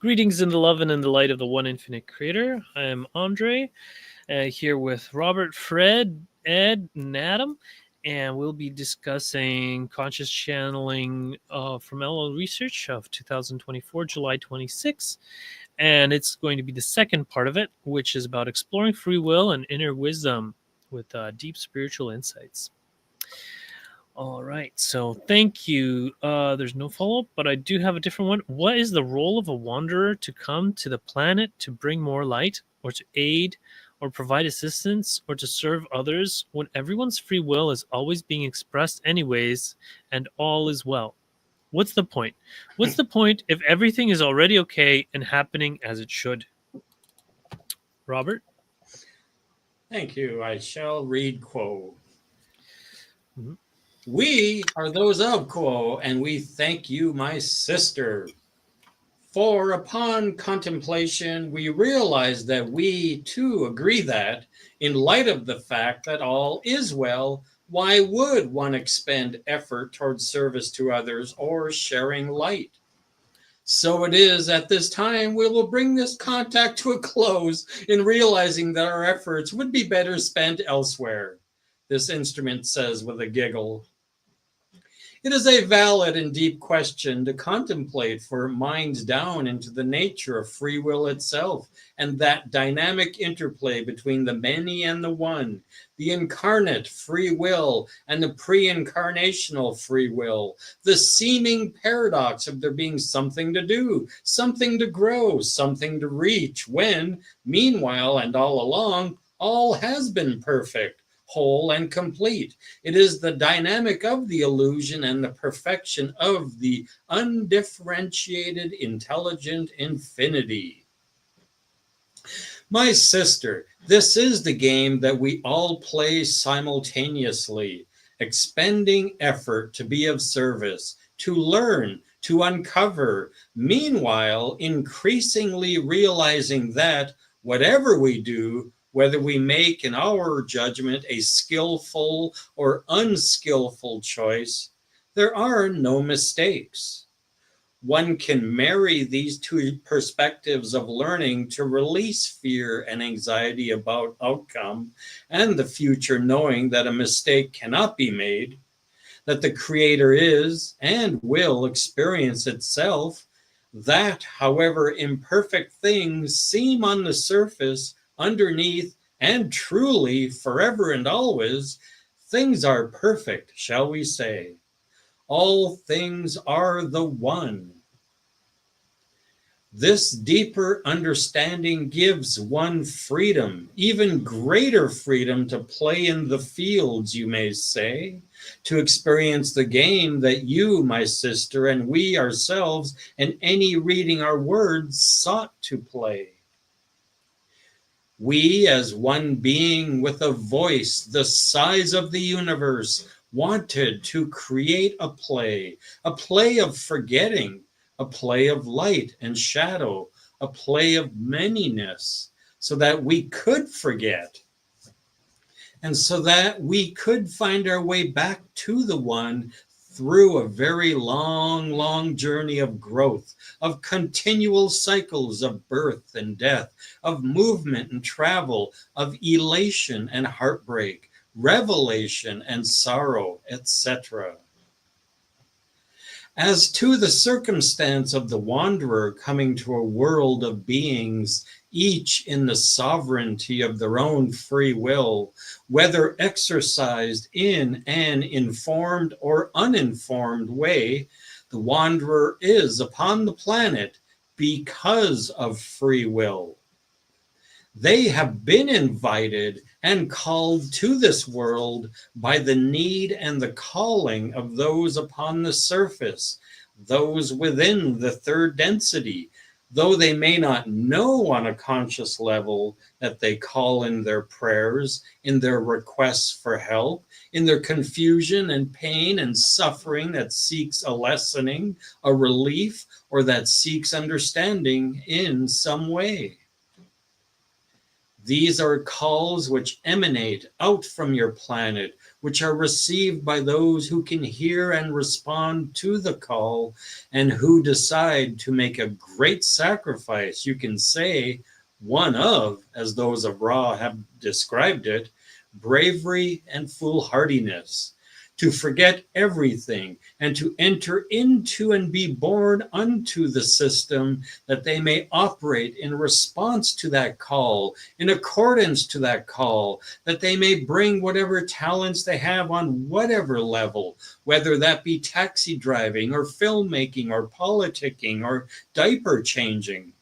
Greetings in the love and in the light of the one infinite creator. I am Andre, here with Robert, Fred, Ed, and Adam, and we'll be discussing conscious channeling from LO Research of 2024, July 26. And it's going to be the second part of it, which is about exploring free will and inner wisdom with deep spiritual insights. All right, so thank you. There's no follow-up, but I do have a different one. What is the role of a wanderer to come to the planet to bring more light, or to aid, or provide assistance, or to serve others when everyone's free will is always being expressed anyways, and all is well? What's the point? What's the point if everything is already okay and happening as it should? Robert? Thank you. I shall read quo. Mhm. We are those of quo, and we thank you, my sister. For upon contemplation, we realize that we too agree that, in light of the fact that all is well, why would one expend effort towards service to others or sharing light? So it is at this time we will bring this contact to a close in realizing that our efforts would be better spent elsewhere. This instrument says with a giggle. It is a valid and deep question to contemplate, for it minds down into the nature of free will itself and that dynamic interplay between the many and the one, the incarnate free will and the pre-incarnational free will, the seeming paradox of there being something to do, something to grow, something to reach, when, meanwhile and all along, all has been perfect, whole and complete. It is the dynamic of the illusion and the perfection of the undifferentiated intelligent infinity. My sister, this is the game that we all play simultaneously, expending effort to be of service, to learn, to uncover, meanwhile increasingly realizing that whatever we do, whether we make in our judgment a skillful or unskillful choice, there are no mistakes. One can marry these two perspectives of learning to release fear and anxiety about outcome and the future, knowing that a mistake cannot be made, that the Creator is and will experience itself, that however imperfect things seem on the surface, underneath, and truly forever and always, things are perfect, shall we say. All things are the one. This deeper understanding gives one freedom, even greater freedom to play in the fields, you may say, to experience the game that you, my sister, and we ourselves, and any reading our words sought to play. We, as one being with a voice the size of the universe, wanted to create a play of forgetting, a play of light and shadow, a play of manyness, so that we could forget, and so that we could find our way back to the one through a very long journey of growth, of continual cycles of birth and death, of movement and travel, of elation and heartbreak, revelation and sorrow, etc. As to the circumstance of the wanderer coming to a world of beings, each in the sovereignty of their own free will, whether exercised in an informed or uninformed way, the wanderer is upon the planet because of free will. They have been invited and called to this world by the need and the calling of those upon the surface, those within the third density, though they may not know on a conscious level that they call in their prayers, in their requests for help, in their confusion and pain and suffering that seeks a lessening, a relief, or that seeks understanding in some way. These are calls which emanate out from your planet, which are received by those who can hear and respond to the call and who decide to make a great sacrifice. You can say one of, as those of Ra have described it, bravery and foolhardiness, to forget everything and to enter into and be born unto the system, that they may operate in response to that call, in accordance to that call, that they may bring whatever talents they have on whatever level, whether that be taxi driving or filmmaking or politicking or diaper changing.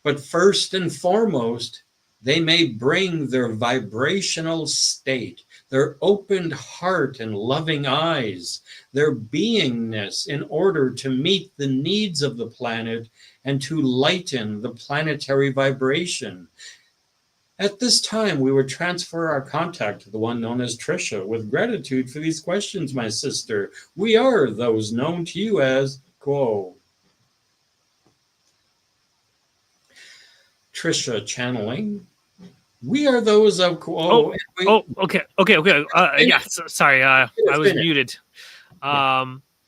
But first and foremost, they may bring their vibrational state, their opened heart and loving eyes, their beingness, in order to meet the needs of the planet and to lighten the planetary vibration. At this time, we would transfer our contact to the one known as Trisha. With gratitude for these questions, my sister, we are those known to you as Quo. Trisha channeling. We are those of Quo. Okay. Yeah, sorry. I was muted.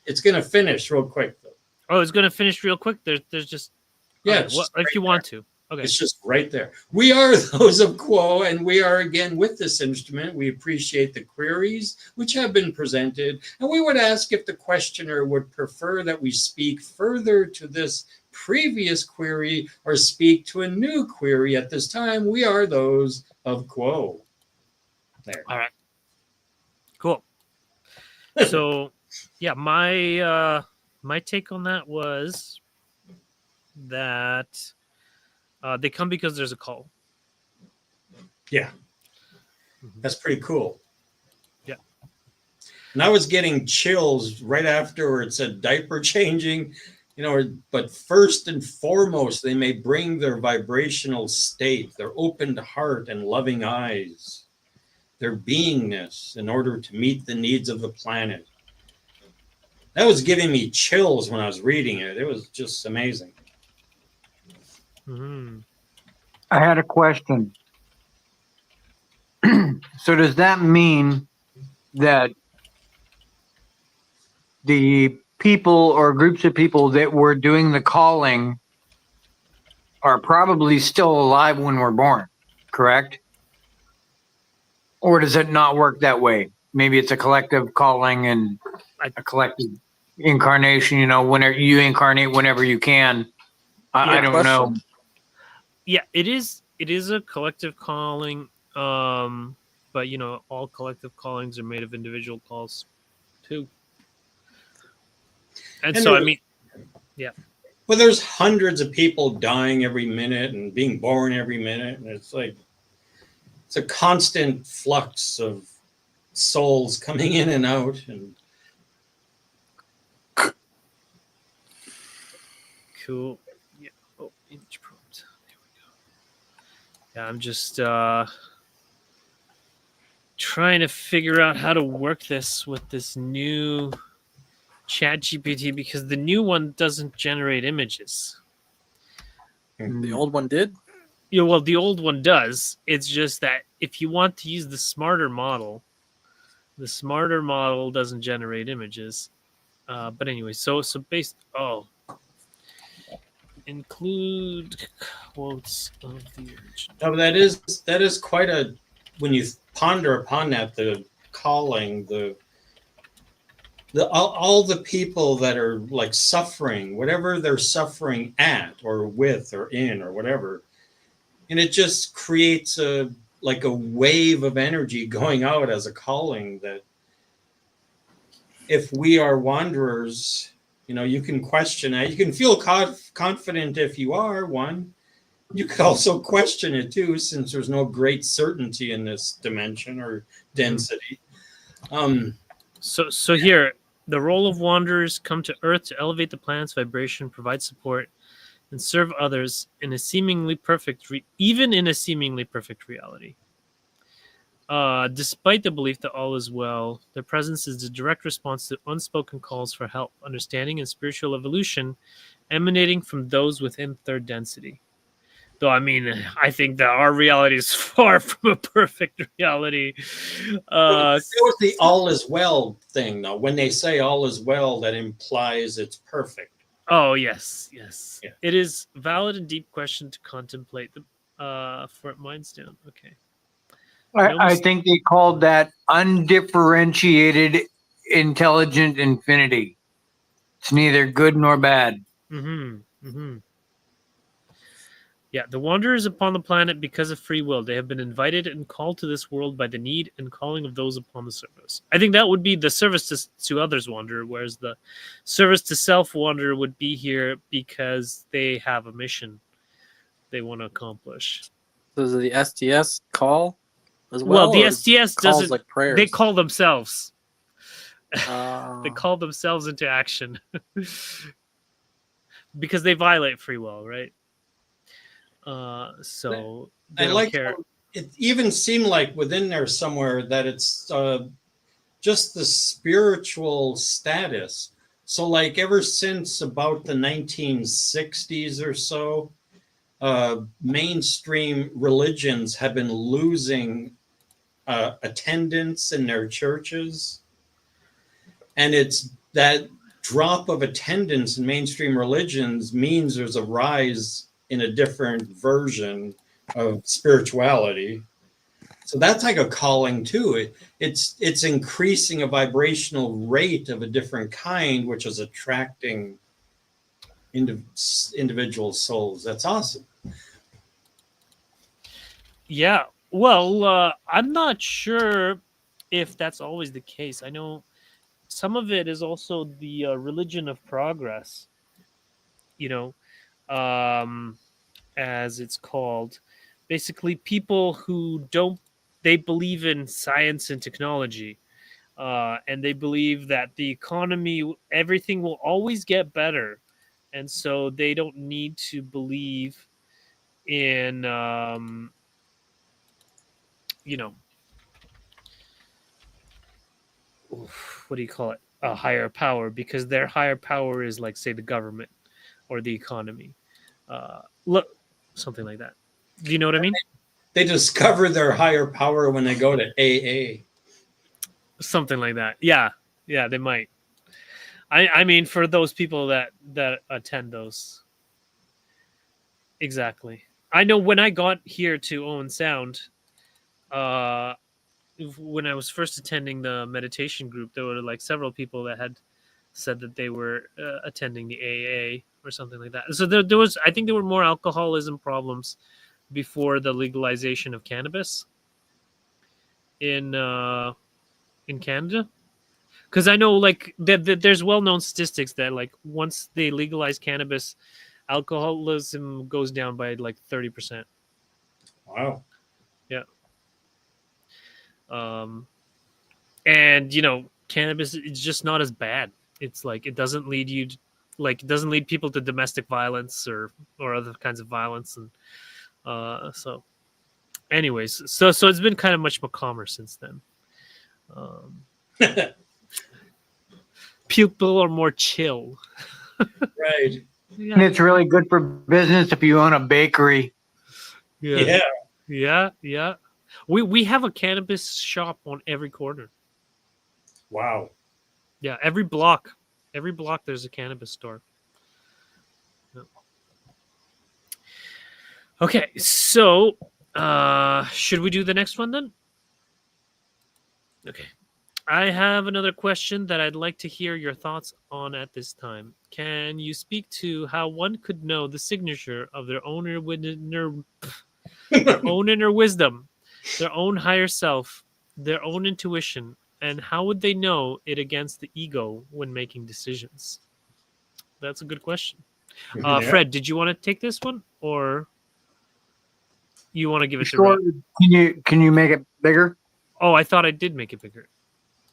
It's going to finish real quick, though. Oh, it's going to finish real quick. There's just yeah. Well, if you want to. Okay. It's just right there. We are those of Quo, and we are again with this instrument. We appreciate the queries which have been presented, and we would ask if the questioner would prefer that we speak further to this previous query or speak to a new query at this time. We are those of Quo. There. All right. Cool. So, yeah, my take on that was that they come because there's a call. Yeah. That's pretty cool. Yeah. And I was getting chills right after it said diaper changing. But first and foremost, they may bring their vibrational state, their opened heart and loving eyes, their beingness, in order to meet the needs of the planet. That was giving me chills when I was reading it. It was just amazing. Mm-hmm. I had a question. So does that mean that the people or groups of people that were doing the calling are probably still alive when we're born, correct? Or does it not work that way? Maybe it's a collective calling and a collective incarnation, whenever you incarnate whenever you can. I don't know. Yeah, it is a collective calling, but all collective callings are made of individual calls too. And so, yeah. Well, there's hundreds of people dying every minute and being born every minute. And it's a constant flux of souls coming in and out. And cool. Yeah. Oh, image prompt. There we go. Yeah, I'm just trying to figure out how to work this with this new Chat GPT, because the new one doesn't generate images. The old one did? Yeah, well, the old one does. It's just that if you want to use the smarter model doesn't generate images. But anyway, so based include quotes of the original. Oh, that is quite a, when you ponder upon that, the calling, all the people that are like suffering, whatever they're suffering at or with or in or whatever, and it just creates a wave of energy going out as a calling, that if we are wanderers, you can question that. You can feel confident if you are one. You could also question it too, since there's no great certainty in this dimension or density. So here, the role of wanderers come to Earth to elevate the planet's vibration, provide support, and serve others in a seemingly perfect, even in a seemingly perfect reality. Despite the belief that all is well, their presence is a direct response to unspoken calls for help, understanding, and spiritual evolution emanating from those within third density. Though, I mean, I think that our reality is far from a perfect reality. There was the all is well thing, though. When they say all is well, that implies it's perfect. Oh, yes, yes. Yeah. It is valid and deep question to contemplate. For minds down. Okay. I think they called that undifferentiated intelligent infinity. It's neither good nor bad. Mm-hmm. Mm-hmm. Yeah, the wanderers upon the planet because of free will. They have been invited and called to this world by the need and calling of those upon the service. I think that would be the service to others wander, whereas the service to self wander would be here because they have a mission they want to accomplish. So does the STS call as Well, well? the or is STS calls doesn't. like prayers. They call themselves. Uh, They call themselves into action because they violate free will, right? So they I don't like care. how it even seemed like within there somewhere that it's just the spiritual status. So, like, ever since about the 1960s or so, mainstream religions have been losing attendance in their churches. And it's that drop of attendance in mainstream religions means there's a rise in a different version of spirituality. So that's like a calling too. It's increasing a vibrational rate of a different kind, which is attracting individual souls. That's awesome. Yeah. Well, I'm not sure if that's always the case. I know some of it is also the religion of progress, you know, as it's called. Basically, people who they believe in science and technology, and they believe that the economy, everything will always get better. And so they don't need to believe in, you know, what do you call it? A higher power, because their higher power is like, say, the government or the economy. Look, something like that. Do you know what I mean? They discover their higher power when they go to AA. Something like that. Yeah, yeah, they might. I mean, for those people that attend those, exactly. I know when I got here to Owen Sound, uh, when I was first attending the meditation group, there were like several people that had said that they were attending the AA or something like that. So there was, I think, there were more alcoholism problems before the legalization of cannabis in Canada, because I know like there's well-known statistics that like once they legalize cannabis, alcoholism goes down by like 30%. Wow. Yeah. And cannabis is just not as bad. It's like it doesn't lead you to, like it doesn't lead people to domestic violence or other kinds of violence. And so anyways, so it's been kind of much more calmer since then. People are more chill. Right. And it's really good for business if you own a bakery. Yeah. Yeah. We have a cannabis shop on every corner. Wow. Yeah, every block there's a cannabis store. Yeah. Okay, so should we do the next one then? Okay. I have another question that I'd like to hear your thoughts on at this time. Can you speak to how one could know the signature of their own inner wisdom, their own higher self, their own intuition, and how would they know it against the ego when making decisions? That's a good question. Yeah. Fred, did you want to take this one, or you want to give it to Sure. Rob? Can you make it bigger? Oh, I thought I did make it bigger.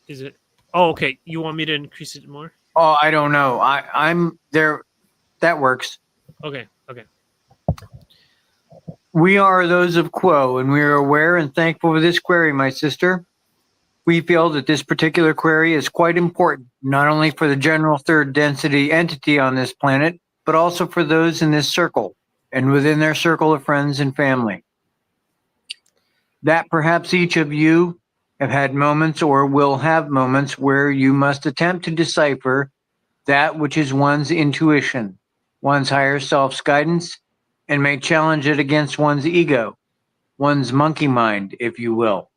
Is it? Oh, okay. You want me to increase it more? Oh, I don't know. I'm there. That works. Okay. We are those of Quo, and we are aware and thankful for this query, my sister. We feel that this particular query is quite important, not only for the general third density entity on this planet, but also for those in this circle. and within their circle of friends and family. That perhaps each of you have had moments or will have moments where you must attempt to decipher that which is one's intuition, one's higher self's guidance, and may challenge it against one's ego, one's monkey mind, if you will.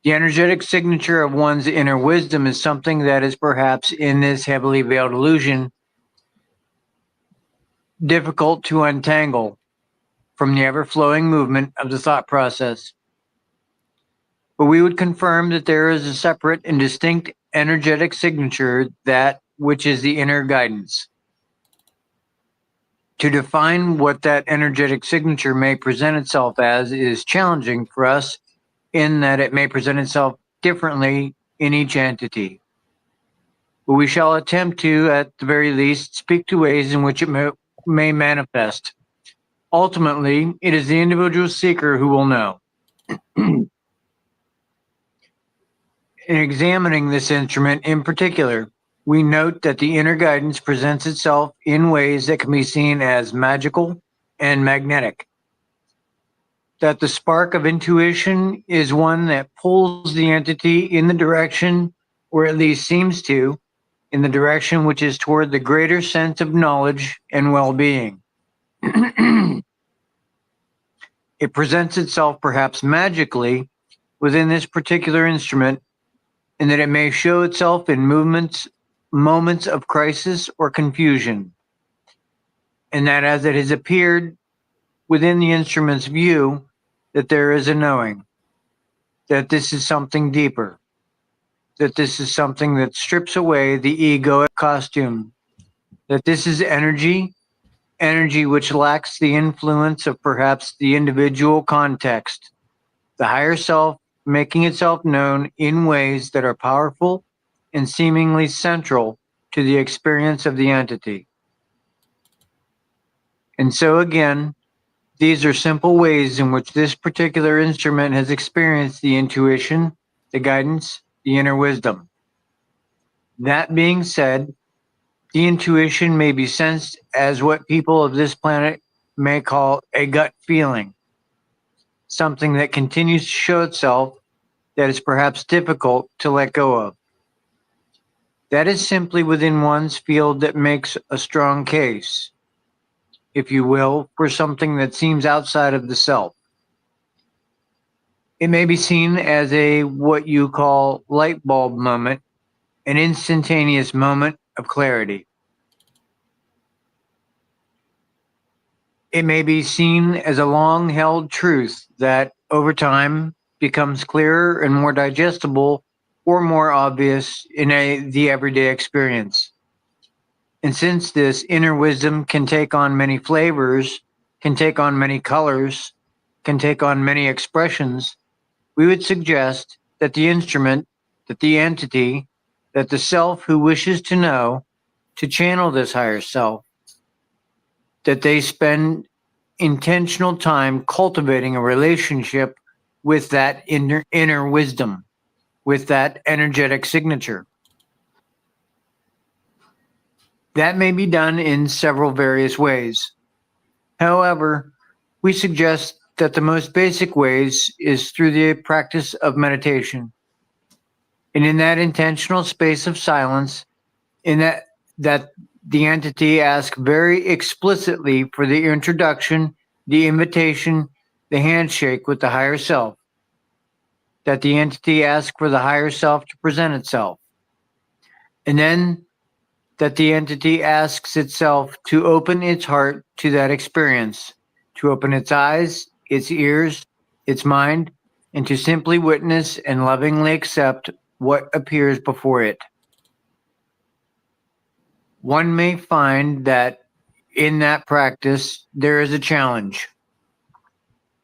The energetic signature of one's inner wisdom is something that is perhaps in this heavily veiled illusion difficult to untangle from the ever-flowing movement of the thought process. But we would confirm that there is a separate and distinct energetic signature, that which is the inner guidance. To define what that energetic signature may present itself as is challenging for us, in that it may present itself differently in each entity. But we shall attempt to, at the very least, speak to ways in which it may manifest. Ultimately, it is the individual seeker who will know. In examining this instrument in particular, we note that the inner guidance presents itself in ways that can be seen as magical and magnetic. That the spark of intuition is one that pulls the entity in the direction, or at least seems to, in the direction which is toward the greater sense of knowledge and well-being. It presents itself perhaps magically within this particular instrument, in that it may show itself in moments of crisis or confusion, and that as it has appeared within the instrument's view, that there is a knowing, that this is something deeper, that this is something that strips away the egoic costume, that this is energy which lacks the influence of perhaps the individual context, the higher self making itself known in ways that are powerful and seemingly central to the experience of the entity. And so again, these are simple ways in which this particular instrument has experienced the intuition, the guidance, the inner wisdom. That being said, the intuition may be sensed as what people of this planet may call a gut feeling, something that continues to show itself that is perhaps difficult to let go of. That is simply within one's field that makes a strong case, if you will, for something that seems outside of the self. It may be seen as a what you call light bulb moment, an instantaneous moment of clarity. It may be seen as a long-held truth that over time becomes clearer and more digestible or more obvious in the everyday experience. And since this inner wisdom can take on many flavors, can take on many colors, can take on many expressions, we would suggest that the instrument, that the entity, that the self who wishes to know, to channel this higher self, that they spend intentional time cultivating a relationship with that inner wisdom, with that energetic signature. That may be done in several various ways. However, we suggest that the most basic ways is through the practice of meditation. And in that intentional space of silence, in that the entity asks very explicitly for the introduction, the invitation, the handshake with the higher self. That the entity asks for the higher self to present itself. And then that the entity asks itself to open its heart to that experience, to open its eyes, its ears, its mind, and to simply witness and lovingly accept what appears before it. One may find that in that practice, there is a challenge.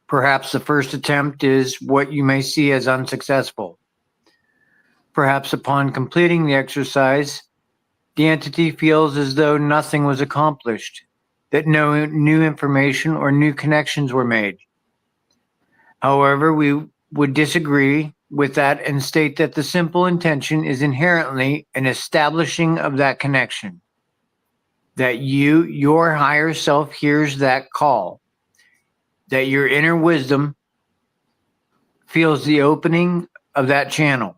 Perhaps the first attempt is what you may see as unsuccessful. Perhaps upon completing the exercise, the entity feels as though nothing was accomplished, that no new information or new connections were made. However, we would disagree with that and state that the simple intention is inherently an establishing of that connection. that your higher self hears that call, that your inner wisdom feels the opening of that channel.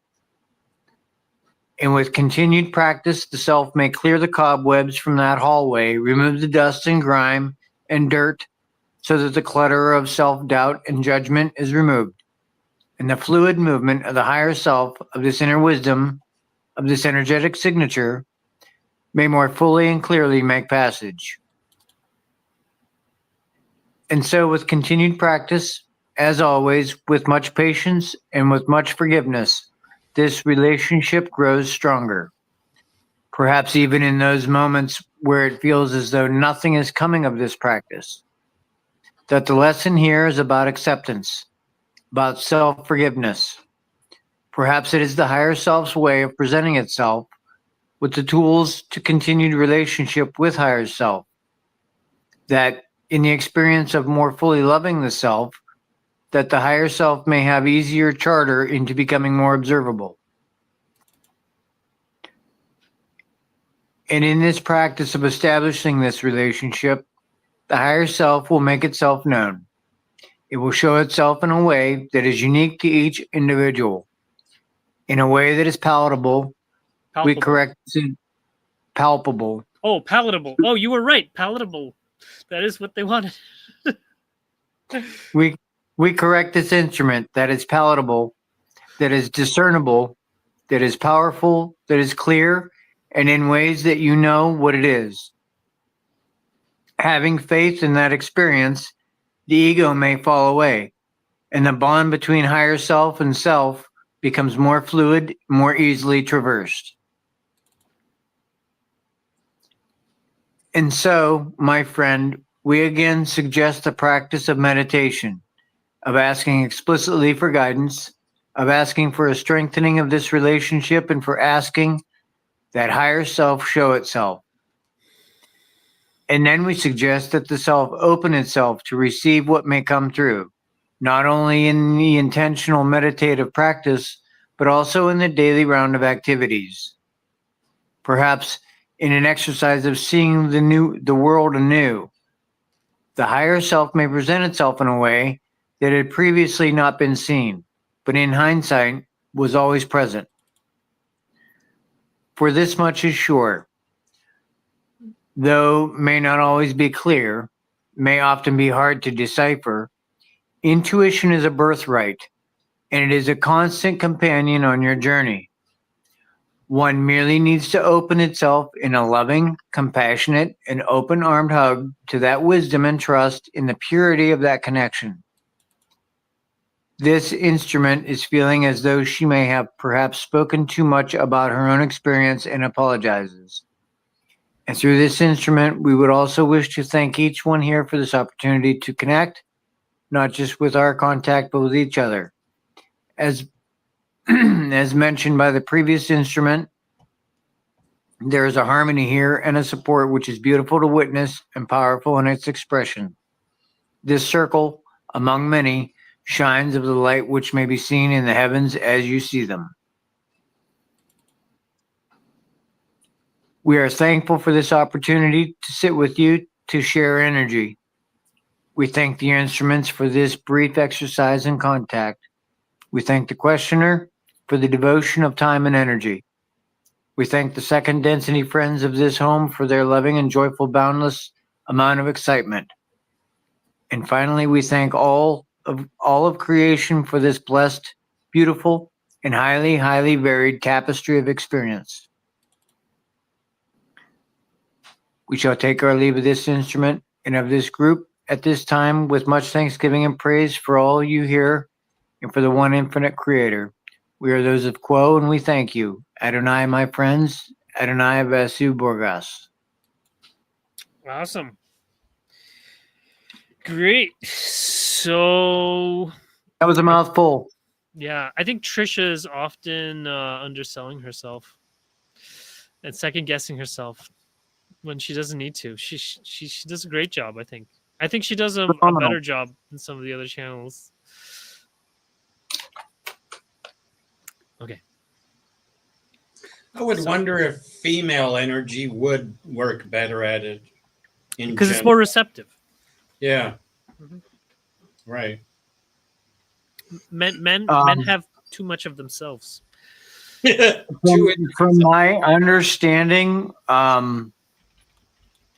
And with continued practice, the self may clear the cobwebs from that hallway, remove the dust and grime and dirt so that the clutter of self-doubt and judgment is removed. And the fluid movement of the higher self, of this inner wisdom, of this energetic signature, may more fully and clearly make passage. And so with continued practice, as always, with much patience and with much forgiveness, this relationship grows stronger. Perhaps even in those moments where it feels as though nothing is coming of this practice. That the lesson here is about acceptance, about self-forgiveness. Perhaps it is the higher self's way of presenting itself with the tools to continued relationship with higher self. That in the experience of more fully loving the self, that the higher self may have easier charter into becoming more observable. And in this practice of establishing this relationship, the higher self will make itself known. It will show itself in a way that is unique to each individual, in a way that is palatable. We Palpable. correct it, palpable. Oh, palatable. Oh, you were right. Palatable. That is what they wanted. We correct this instrument that is palatable, that is discernible, that is powerful, that is clear, and in ways that you know what it is. Having faith in that experience, the ego may fall away, and the bond between higher self and self becomes more fluid, more easily traversed. And so, my friend, we again suggest the practice of meditation, of asking explicitly for guidance, of asking for a strengthening of this relationship, and for asking that higher self show itself. And then we suggest that the self open itself to receive what may come through, not only in the intentional meditative practice, but also in the daily round of activities. Perhaps in an exercise of seeing the world anew, the higher self may present itself in a way that had previously not been seen, but in hindsight was always present. For this much is sure, though may not always be clear, may often be hard to decipher, intuition is a birthright, and it is a constant companion on your journey. One merely needs to open itself in a loving, compassionate, and open-armed hug to that wisdom and trust in the purity of that connection. This instrument is feeling as though she may have perhaps spoken too much about her own experience and apologizes. And through this instrument, we would also wish to thank each one here for this opportunity to connect, not just with our contact, but with each other. As mentioned by the previous instrument, there is a harmony here and a support which is beautiful to witness and powerful in its expression. This circle, among many, shines of the light which may be seen in the heavens as you see them. We are thankful for this opportunity to sit with you to share energy. We thank the instruments for this brief exercise and contact. We thank the questioner for the devotion of time and energy. We thank the second density friends of this home for their loving and joyful boundless amount of excitement. And finally, we thank all of creation for this blessed, beautiful, and highly, highly varied tapestry of experience. We shall take our leave of this instrument and of this group at this time with much thanksgiving and praise for all you here and for the one infinite creator. We are those of Quo, and we thank you. Adonai, my friends. Adonai Vasu Borgas. Awesome. Great. So, That was a mouthful. yeah, I think Trisha is often underselling herself and second guessing herself when she doesn't need to. She does a great job, I think. I think she does a better job than some of the other channels. Okay. I would So- wonder if female energy would work better at it in because it's general. more receptive. Yeah, Mhm. right. Men have too much of themselves. From my understanding,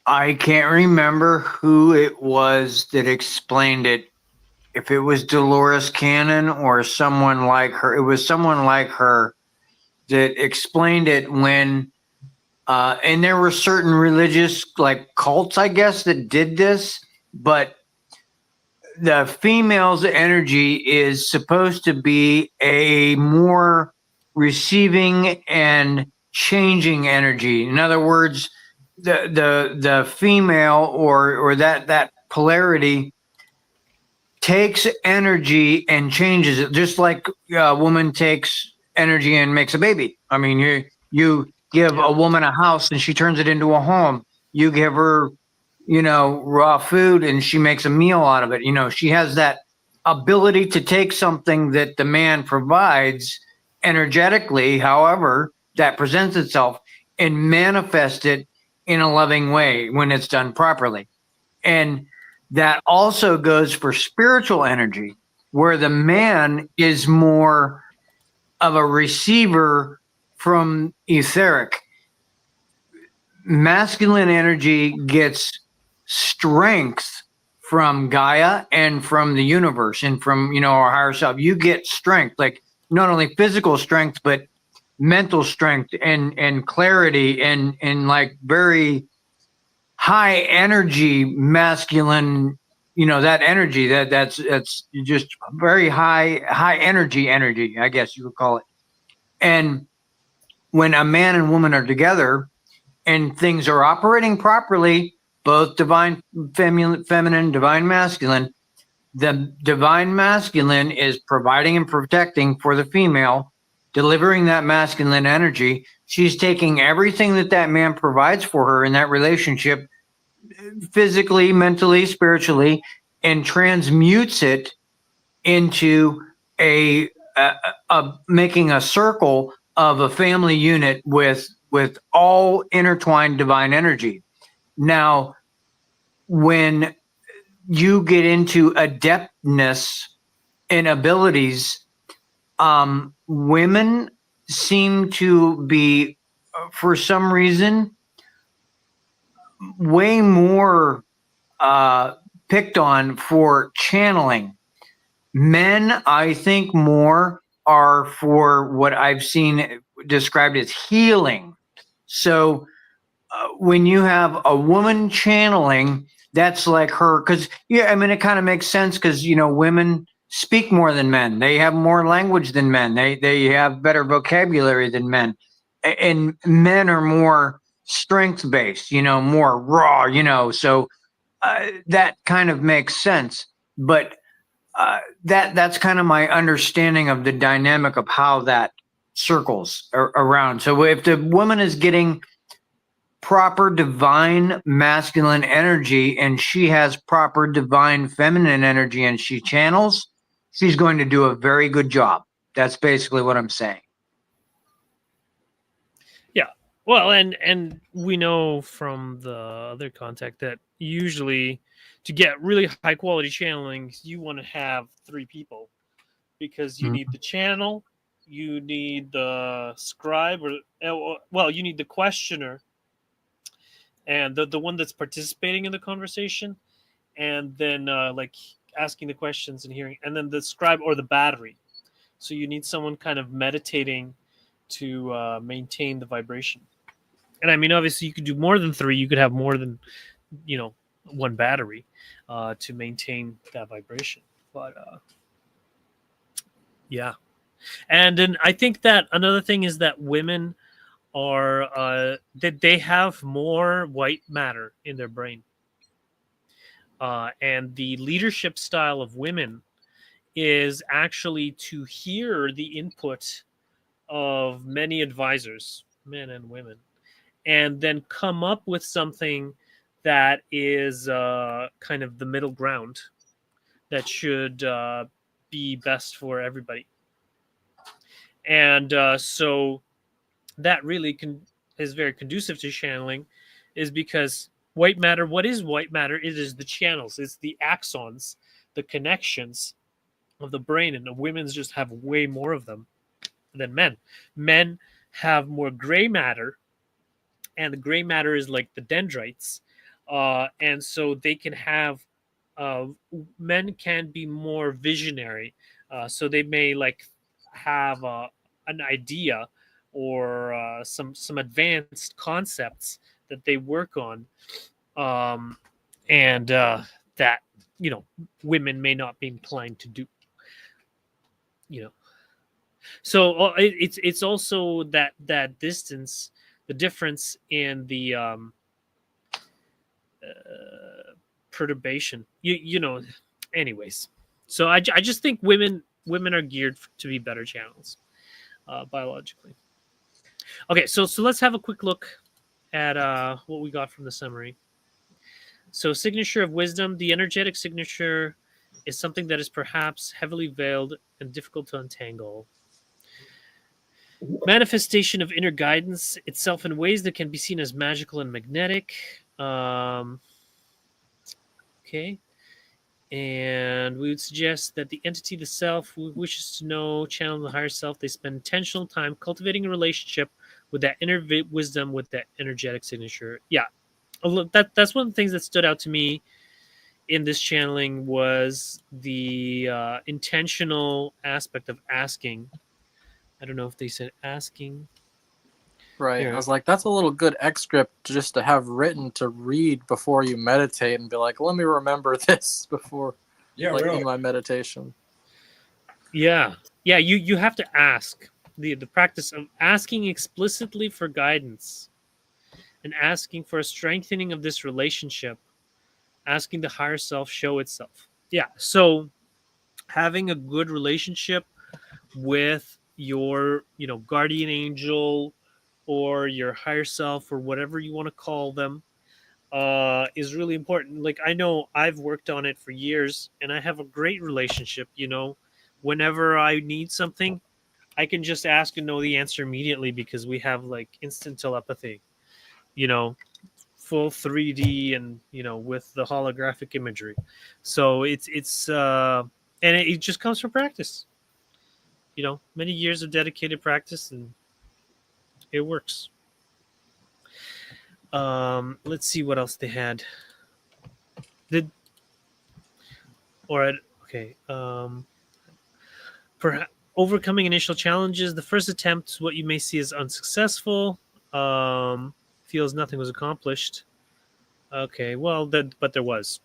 I can't remember who it was that explained it. If it was Dolores Cannon or someone like her, it was someone like her that explained it when, and there were certain religious like cults, I guess, that did this, but the female's energy is supposed to be a more receiving and changing energy. In other words, the female or that polarity takes energy and changes it, just like a woman takes energy and makes a baby. I mean, you give Yeah. a woman a house and she turns it into a home. You give her, raw food and she makes a meal out of it. She has that ability to take something that the man provides energetically, however that presents itself, and manifest it in a loving way when it's done properly. And that also goes for spiritual energy, where the man is more of a receiver from etheric. Masculine energy gets strength from Gaia and from the universe and from, our higher self. You get strength, like not only physical strength, but mental strength and clarity and like very high energy masculine, that energy that's just very high energy, I guess you would call it. And when a man and woman are together and things are operating properly, both divine feminine, divine masculine, the divine masculine is providing and protecting for the female, delivering that masculine energy. She's taking everything that man provides for her in that relationship, physically, mentally, spiritually, and transmutes it into a making a circle of a family unit with all intertwined divine energy. Now, when you get into adeptness and abilities, women seem to be, for some reason, way more picked on for channeling. Men, I think, more are for what I've seen described as healing. So when you have a woman channeling, that's like her, because it kind of makes sense because women speak more than men. They have more language than men. They have better vocabulary than men, and men are more strength based. More raw. So that kind of makes sense. But that's kind of my understanding of the dynamic of how that circles around. So if the woman is getting proper divine masculine energy and she has proper divine feminine energy and she channels, she's going to do a very good job. That's basically what I'm saying. Yeah. Well, and we know from the other contact that usually to get really high quality channeling, you want to have 3 people because you need the channel, you need the scribe, or you need the questioner and the one that's participating in the conversation, and then like asking the questions and hearing, and then the scribe or the battery. So you need someone kind of meditating to maintain the vibration. And I mean, obviously, you could do more than 3. You could have more than, 1 battery to maintain that vibration. But yeah, and then I think that another thing is that women are that they have more white matter in their brain, and the leadership style of women is actually to hear the input of many advisors, men and women, and then come up with something that is kind of the middle ground that should be best for everybody. And so that really is very conducive to channeling is because white matter, what is white matter? It is the channels, it's the axons, the connections of the brain, and the women's just have way more of them than men. Men have more gray matter, and the gray matter is like the dendrites, and so they can have uh, men can be more visionary, so they may like have an idea or some advanced concepts that they work on, and that you know women may not be inclined to do. You know, so it's also that distance, the difference in the perturbation. You know, anyways. So I just think women are geared to be better channels, biologically. Okay, so let's have a quick look at what we got from the summary. So, signature of wisdom, the energetic signature is something that is perhaps heavily veiled and difficult to untangle. Manifestation of inner guidance itself in ways that can be seen as magical and magnetic. Okay. And we would suggest that the entity, the self, who wishes to know, channel the higher self, they spend intentional time cultivating a relationship with that inner wisdom, with that energetic signature. Yeah, that's one of the things that stood out to me in this channeling was the intentional aspect of asking. I don't know if they said asking. Right. Yeah. I was like, that's a little good excerpt just to have written to read before you meditate and be like, let me remember this before in my meditation. Yeah. Yeah, you have to ask. The practice of asking explicitly for guidance and asking for a strengthening of this relationship, asking the higher self show itself. Yeah. So having a good relationship with your, guardian angel or your higher self or whatever you want to call them is really important. Like I know I've worked on it for years and I have a great relationship. Whenever I need something, I can just ask and know the answer immediately because we have like instant telepathy, you know, full 3D and, with the holographic imagery. So and it just comes from practice, many years of dedicated practice, and it works. Let's see what else they had. Did or okay. Perhaps overcoming initial challenges. The first attempt, what you may see as unsuccessful. Feels nothing was accomplished. Okay, well, but there was.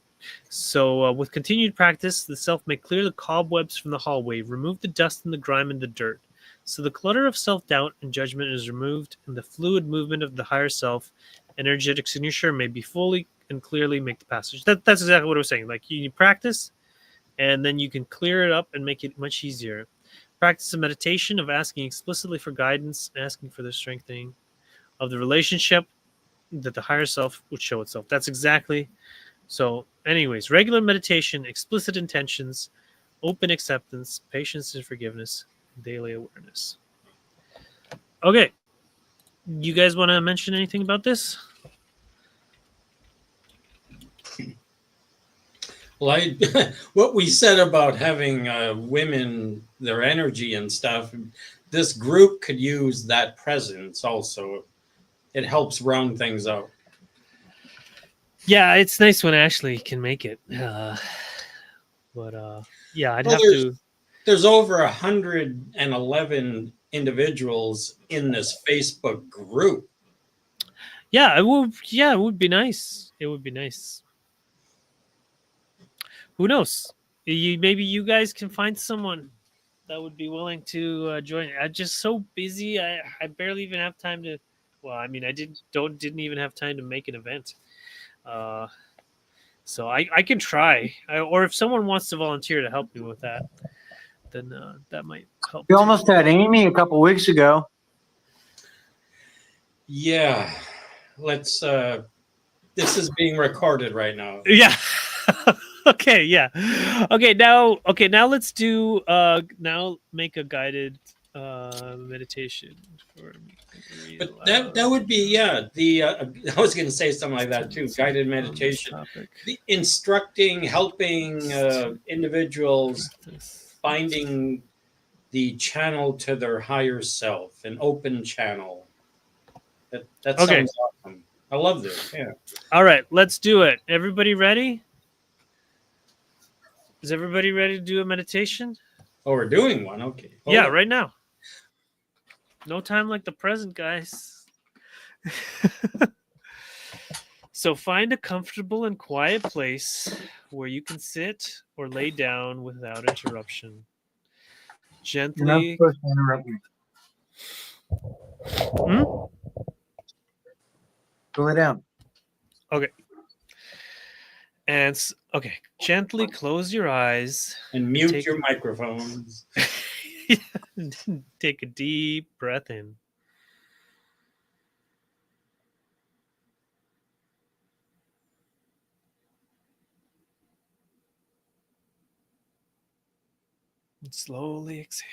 So, with continued practice, the self may clear the cobwebs from the hallway, remove the dust and the grime and the dirt. So the clutter of self-doubt and judgment is removed, and the fluid movement of the higher self, energetic signature, may be fully and clearly make the passage. That's exactly what I was saying. Like you practice, and then you can clear it up and make it much easier. Practice of meditation, of asking explicitly for guidance, asking for the strengthening of the relationship that the higher self would show itself. That's exactly. So, anyways, regular meditation, explicit intentions, open acceptance, patience and forgiveness, daily awareness. Okay. You guys want to mention anything about this? Well, what we said about having women, their energy and stuff, this group could use that presence also. It helps round things out. Yeah, it's nice when Ashley can make it. Yeah, I'd have to. There's over 111 individuals in this Facebook group. Yeah, it would. Yeah, it would be nice. It would be nice. Who knows? Maybe you guys can find someone that would be willing to join. I'm just so busy. I barely even have time to. Well, I mean, I didn't even have time to make an event. So I can try, or if someone wants to volunteer to help me with that, then that might help. We almost had Amy a couple weeks ago. Yeah, let's. This is being recorded right now. Yeah. Okay. Yeah. Okay. Now let's do. Now make a guided meditation for But that would be the I was going to say something like that too. Guided meditation, the instructing, helping individuals finding the channel to their higher self, an open channel. That sounds awesome. I love this. Yeah. All right, let's do it. Everybody ready? Is everybody ready to do a meditation? Oh, we're doing one. Okay. Hold on. Right now. No time like the present, guys. So find a comfortable and quiet place where you can sit or lay down without interruption. Gently. You're not supposed to interrupt me. Go lay down. Okay. And okay, gently close your eyes and mute your microphones. Take a deep breath in. And slowly exhale.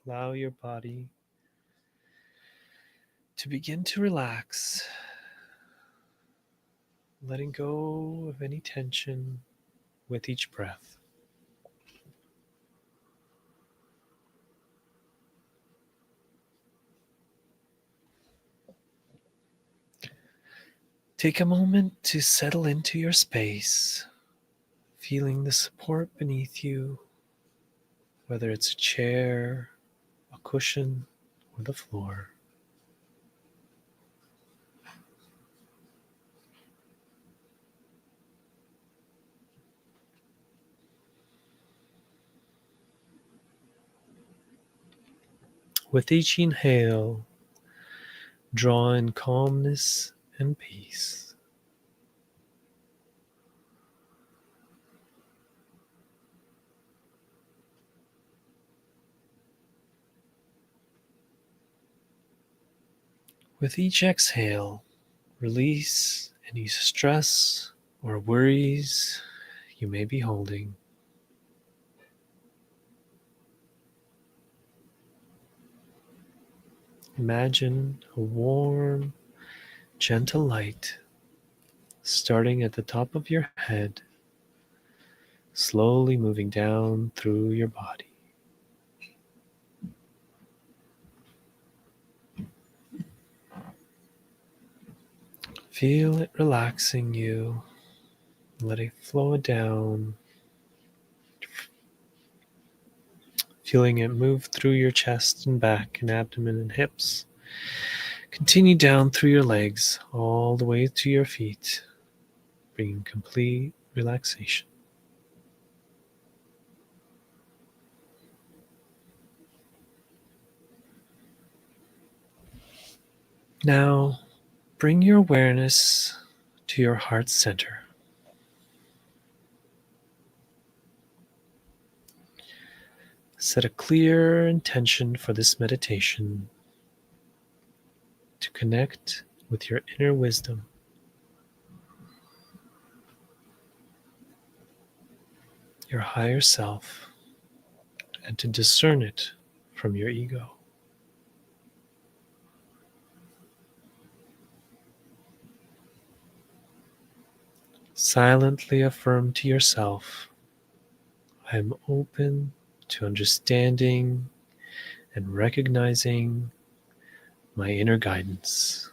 Allow your body to begin to relax, letting go of any tension with each breath. Take a moment to settle into your space, feeling the support beneath you, whether it's a chair, a cushion, or the floor. With each inhale, draw in calmness and peace. With each exhale, release any stress or worries you may be holding. Imagine a warm, gentle light starting at the top of your head, slowly moving down through your body. Feel it relaxing you, letting it flow down, feeling it move through your chest and back and abdomen and hips. Continue down through your legs, all the way to your feet, bringing complete relaxation. Now, bring your awareness to your heart center. Set a clear intention for this meditation to connect with your inner wisdom. Your higher self, and to discern it from your ego. Silently affirm to yourself, I am open to understanding and recognizing my inner guidance.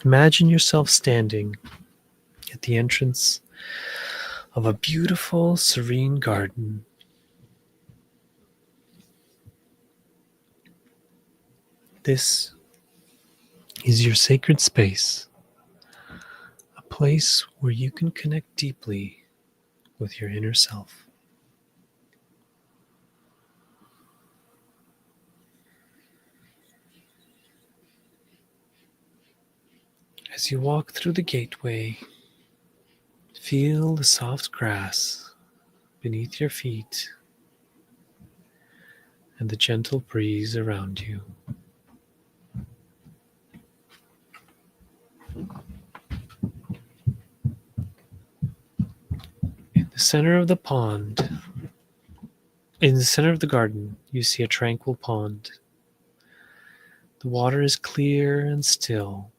Imagine yourself standing at the entrance of a beautiful, serene garden. This is your sacred space, a place where you can connect deeply with your inner self. As you walk through the gateway, feel the soft grass beneath your feet and the gentle breeze around you. In the center of the garden, you see a tranquil pond. The water is clear and still,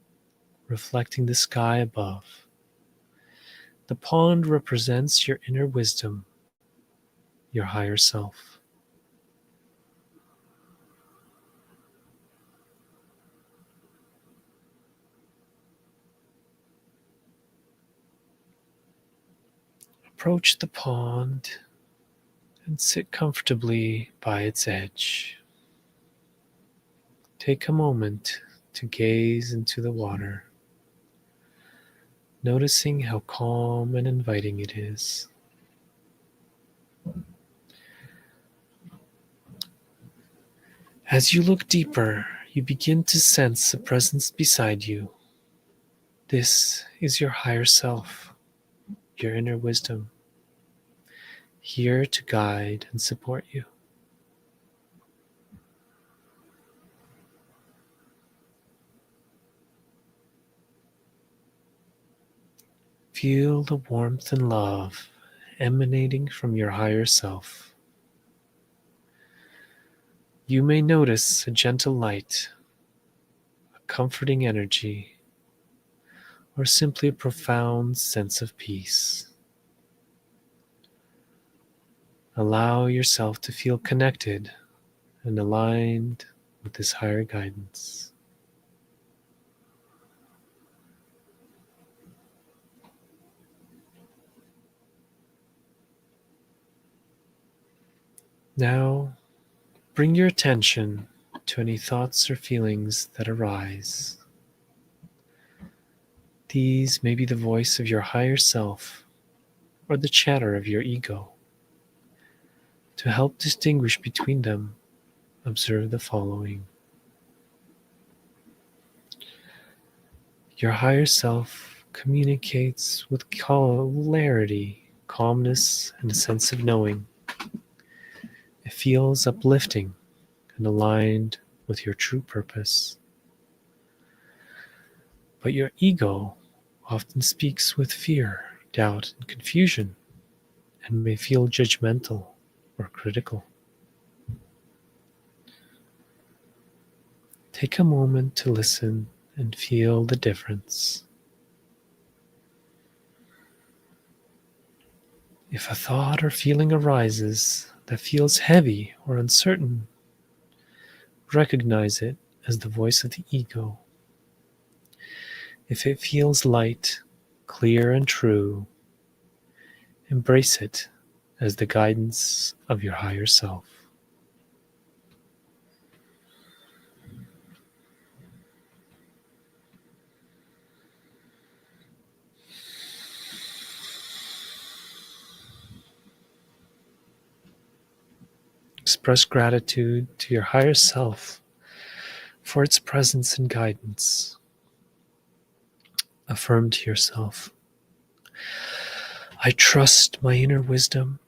reflecting the sky above. The pond represents your inner wisdom, your higher self. Approach the pond and sit comfortably by its edge. Take a moment to gaze into the water, noticing how calm and inviting it is. As you look deeper, you begin to sense a presence beside you. This is your higher self, your inner wisdom, here to guide and support you. Feel the warmth and love emanating from your higher self. You may notice a gentle light, a comforting energy, or simply a profound sense of peace. Allow yourself to feel connected and aligned with this higher guidance. Now, bring your attention to any thoughts or feelings that arise. These may be the voice of your higher self or the chatter of your ego. To help distinguish between them, observe the following. Your higher self communicates with clarity, calmness, and a sense of knowing. It feels uplifting and aligned with your true purpose. But your ego often speaks with fear, doubt, and confusion, and may feel judgmental or critical. Take a moment to listen and feel the difference. If a thought or feeling arises that feels heavy or uncertain, recognize it as the voice of the ego. If it feels light, clear, and true, embrace it as the guidance of your higher self. Express gratitude to your higher self for its presence and guidance. Affirm to yourself, I trust my inner wisdom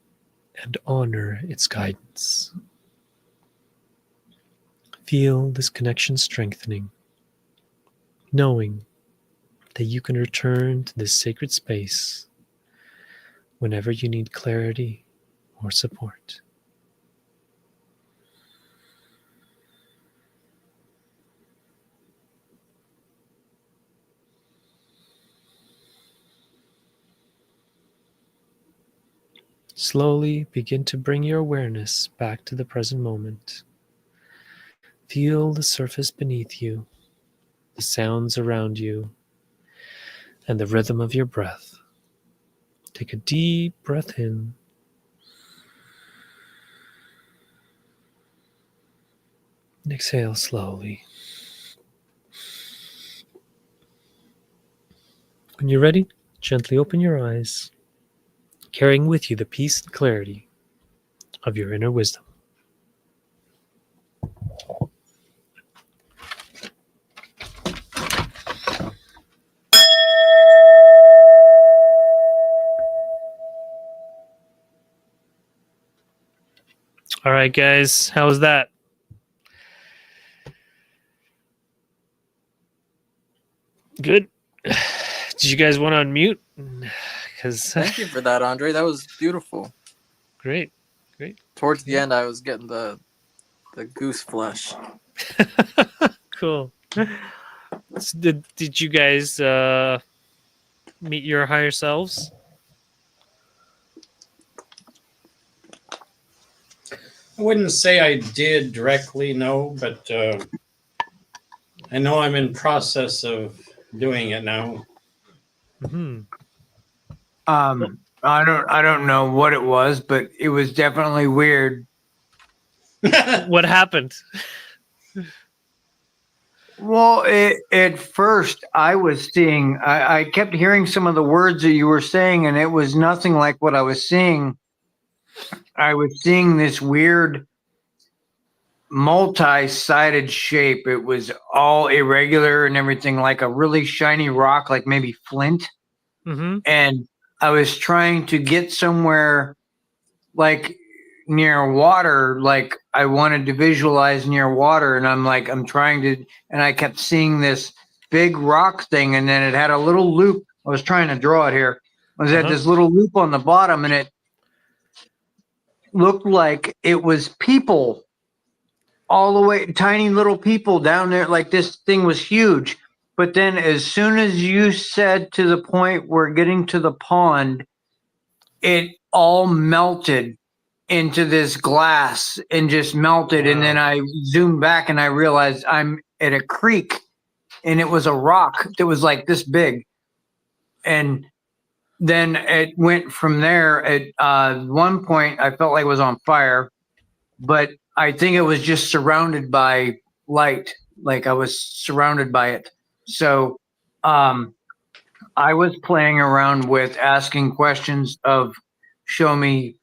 and honor its guidance. Feel this connection strengthening, knowing that you can return to this sacred space whenever you need clarity or support. Slowly begin to bring your awareness back to the present moment. Feel the surface beneath you, the sounds around you, and the rhythm of your breath. Take a deep breath in and exhale slowly. When you're ready, gently open your eyes, carrying with you the peace and clarity of your inner wisdom. right, guys. How was that? Good. Did you guys want to unmute? Because Thank you for that, Andre. That was beautiful. Great. Towards the end, I was getting the goose flesh. Cool. So did you guys meet your higher selves? I wouldn't say I did directly, no, but I know I'm in process of doing it now. Mm-hmm. I don't know what it was, but it was definitely weird. What happened? Well, at first I was seeing, I kept hearing some of the words that you were saying, and it was nothing like what I was seeing. I was seeing this weird multi-sided shape. It was all irregular and everything, like a really shiny rock, like maybe flint. Mm-hmm. And I was trying to get somewhere like near water, like I wanted to visualize near water, and I'm trying to, and I kept seeing this big rock thing, and then it had a little loop. I was trying to draw it here. It was had this little loop on the bottom, and it looked like it was people all the way, tiny little people down there. Like this thing was huge. But then as soon as you said to the point we're getting to the pond, it all melted into this glass and just melted. Wow. And then I zoomed back and I realized I'm at a creek, and it was a rock that was like this big. And then it went from there. At one point, I felt like it was on fire, but I think it was just surrounded by light. Like I was surrounded by it. So I was playing around with asking questions of show me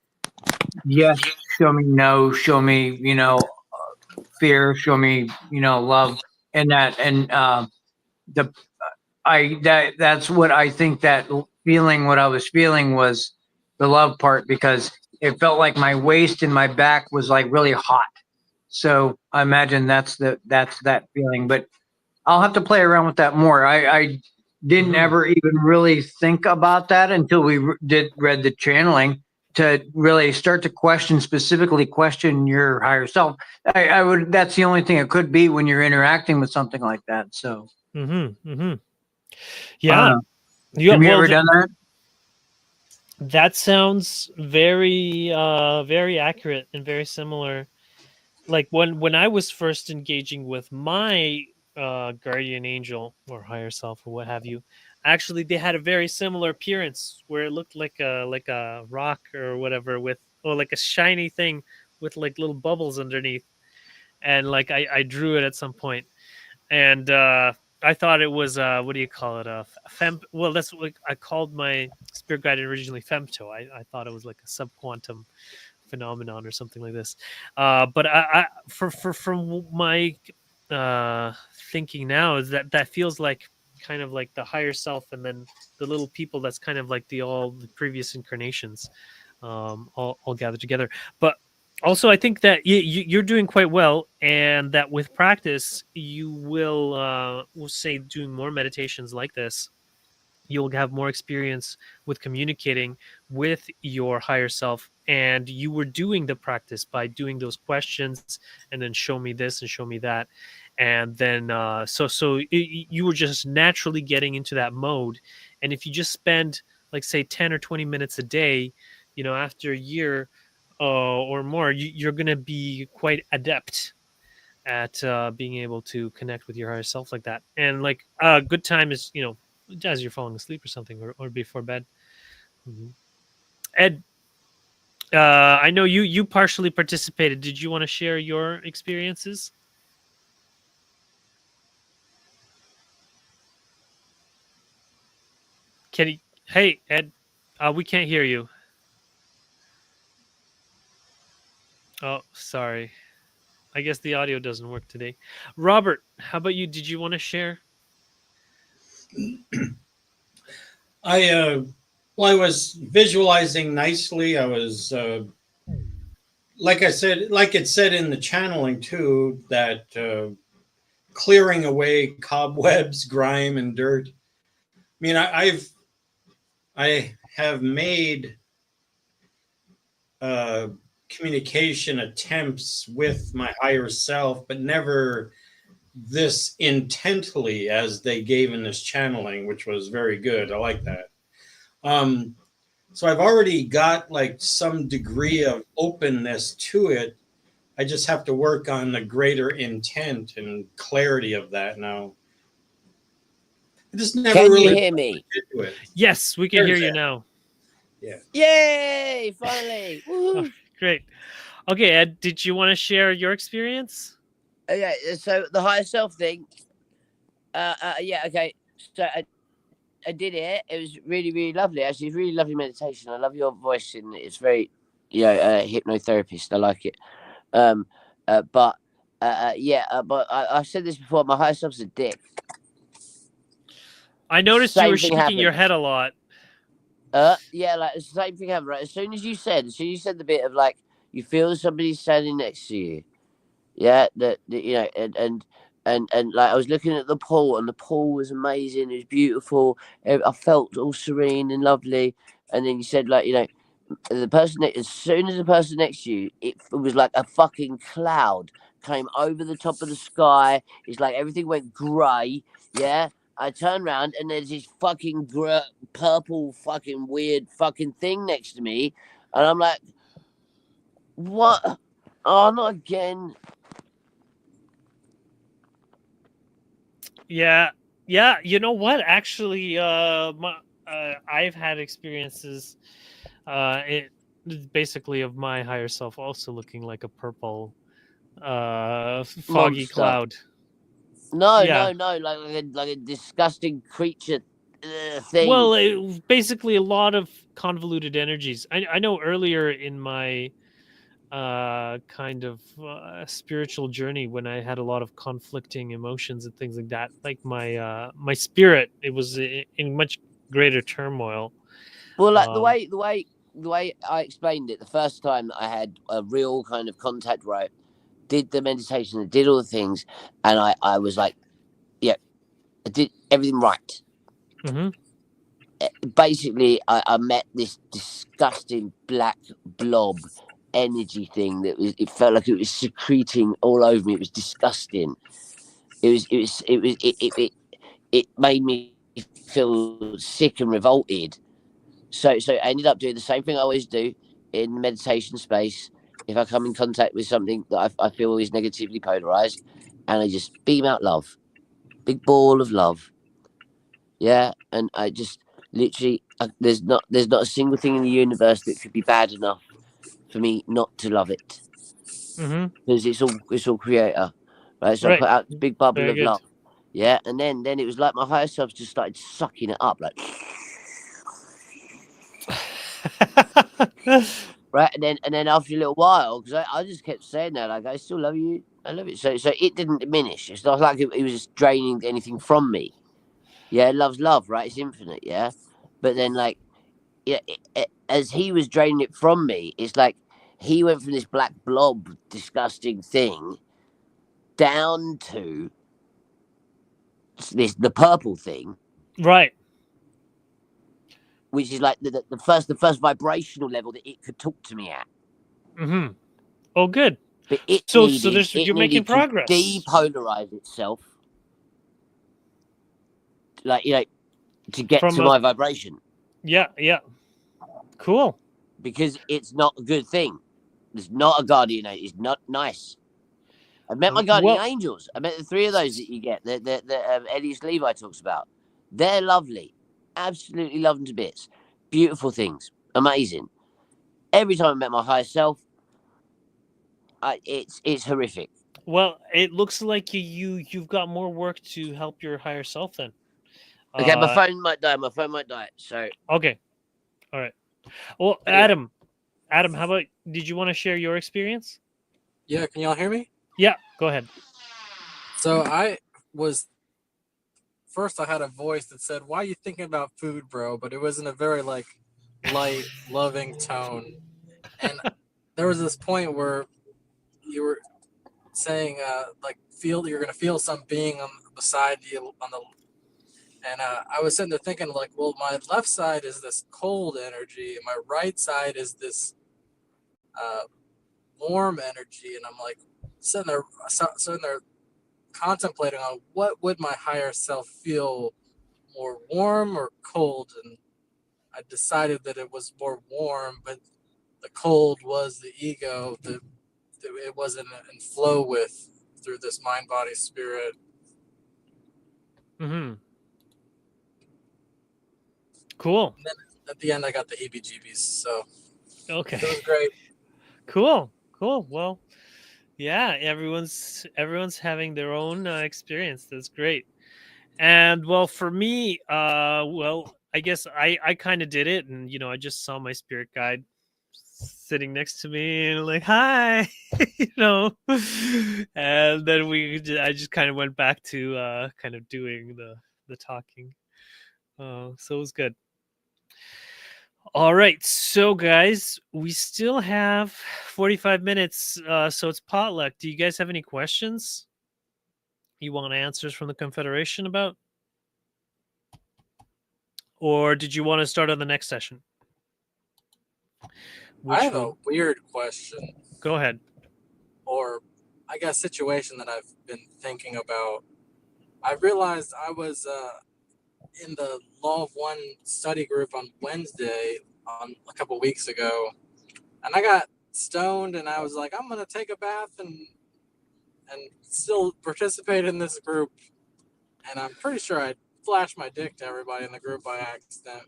yes, show me no, show me, fear, show me, love, and that, and the that's what I think that feeling, what I was feeling was the love part, because it felt like my waist and my back was like really hot. So I imagine that's that feeling. But I'll have to play around with that more. I didn't ever even really think about that until we read the channeling, to really start to specifically question your higher self. I would, that's the only thing it could be when you're interacting with something like that. So Yeah. have you ever done that? That sounds very very accurate and very similar. Like when I was first engaging with my guardian angel or higher self or what have you, actually they had a very similar appearance where it looked like a rock or whatever, with, or like a shiny thing with like little bubbles underneath, and like I drew it at some point, and I thought it was what do you call it, a fem, well that's what I called my spirit guide originally, femto. I thought it was like a subquantum phenomenon or something like this, but I from my thinking now is that feels like kind of like the higher self, and then the little people, that's kind of like the previous incarnations, all gathered together. But also I think that you're doing quite well, and that with practice you will say doing more meditations like this, you'll have more experience with communicating with your higher self. And you were doing the practice by doing those questions, and then show me this and show me that, and then you were just naturally getting into that mode. And if you just spend, like, say 10 or 20 minutes a day, after a year or more, you're going to be quite adept at being able to connect with your higher self like that. And like a good time is, as you're falling asleep or something, or before bed. Ed, I know you partially participated. Did you want to share your experiences? Hey Ed, we can't hear you. Oh, sorry. I guess the audio doesn't work today. Robert, how about you? Did you want to share? I was visualizing nicely. I was like I said, like it said in the channeling too, that clearing away cobwebs, grime, and dirt. I mean, I have made communication attempts with my higher self, but never this intently as they gave in this channeling, which was very good. I like that. So I've already got like some degree of openness to it. I just have to work on the greater intent and clarity of that now. I just never Can really you hear me? into it. Yes, we can hear There's you that. now. Yeah. Yay! Finally. Oh, Woohoo. great. Okay, Ed, did you want to share your experience? Okay, so the higher self thing. Yeah. Okay. So I did it. It was really, really lovely. Actually, it's really lovely meditation. I love your voice, and it's very, hypnotherapist. I like it. But I've said this before. My higher self's a dick. I noticed you Same were thing shaking your happened. head a lot. Yeah, like the same thing happened. Right, as soon as you said the bit of like you feel somebody standing next to you. Yeah, and like I was looking at the pool, and the pool was amazing. It was beautiful. I felt all serene and lovely. And then you said like the person as soon as the person next to you, it was like a fucking cloud came over the top of the sky. It's like everything went grey. Yeah. I turned around and there's this fucking purple fucking weird fucking thing next to me, and I'm like, what? Oh, not again. Yeah, you know what? Actually, I've had experiences. It basically of my higher self also looking like a purple, foggy Monster. cloud. No, Yeah. like a disgusting creature thing. Well, basically a lot of convoluted energies. I know earlier in my kind of spiritual journey when I had a lot of conflicting emotions and things like that, like my spirit, it was in much greater turmoil. Well, like the way I explained it the first time that I had a real kind of contact, right? Did the meditation and did all the things, and I was like, yeah, I did everything right. Mm-hmm. Basically, I met this disgusting black blob energy thing it felt like it was secreting all over me. It was disgusting. It made me feel sick and revolted. So I ended up doing the same thing I always do in the meditation space. If I come in contact with something that I feel is negatively polarized, and I just beam out love, big ball of love. Yeah, and I just literally there's not a single thing in the universe that could be bad enough for me not to love it, Mm-hmm. because it's all creator, right? So I Right. put out this big bubble Very of good. love. Yeah, and then it was like my higher self just started sucking it up, like right, and then after a little while, because I just kept saying that, like I still love you, I love it. So it didn't diminish. It's not like it was just draining anything from me. Yeah, love's love, right? It's infinite. Yeah, but then like as he was draining it from me, it's like he went from this black blob, disgusting thing, down to the purple thing, Right. which is like the first vibrational level that it could talk to me at. Mm-hmm. Oh, good. But it So needed you're making to progress. depolarize itself, like to get From to my vibration. Yeah. Cool. Because it's not a good thing. It's not a guardian angel. It's not nice. I've met my guardian angels. I met the three of those that you get that Elias Levi talks about. They're lovely. Absolutely love them to bits. Beautiful things. Amazing. Every time I met my higher self, it's horrific. Well, it looks like you've got more work to help your higher self then. Okay, my phone might die. So okay, all right. Well, anyway. Adam, how about, did you want to share your experience? Yeah, can y'all hear me? Yeah, go ahead. So first I had a voice that said, "Why are you thinking about food, bro?" But it was in a very like light, loving tone. And there was this point where you were saying like you're gonna feel some being on beside you on the, and I was sitting there thinking like, well, my left side is this cold energy, and my right side is this warm energy, and I'm like sitting there contemplating on what would my higher self feel more warm or cold, and I decided that it was more warm, but the cold was the ego that it wasn't in flow with through this mind, body, spirit. Mm-hmm. Cool. And then at the end, I got the heebie-jeebies, so Okay. it was great. Cool. Well, yeah, everyone's having their own experience. That's great. And well, for me, well, I guess I kind of did it, and I just saw my spirit guide sitting next to me, and like, hi, and then I just kind of went back to kind of doing the talking. So it was good. All right, so guys, we still have 45 minutes, so it's potluck. Do you guys have any questions you want answers from the Confederation about? Or did you want to start on the next session? I have a weird question. Go ahead. Or I guess situation that I've been thinking about. I realized I was in the Law of One study group on Wednesday a couple weeks ago, and I got stoned, and I was like, I'm gonna take a bath and still participate in this group, and I'm pretty sure I flashed my dick to everybody in the group by accident,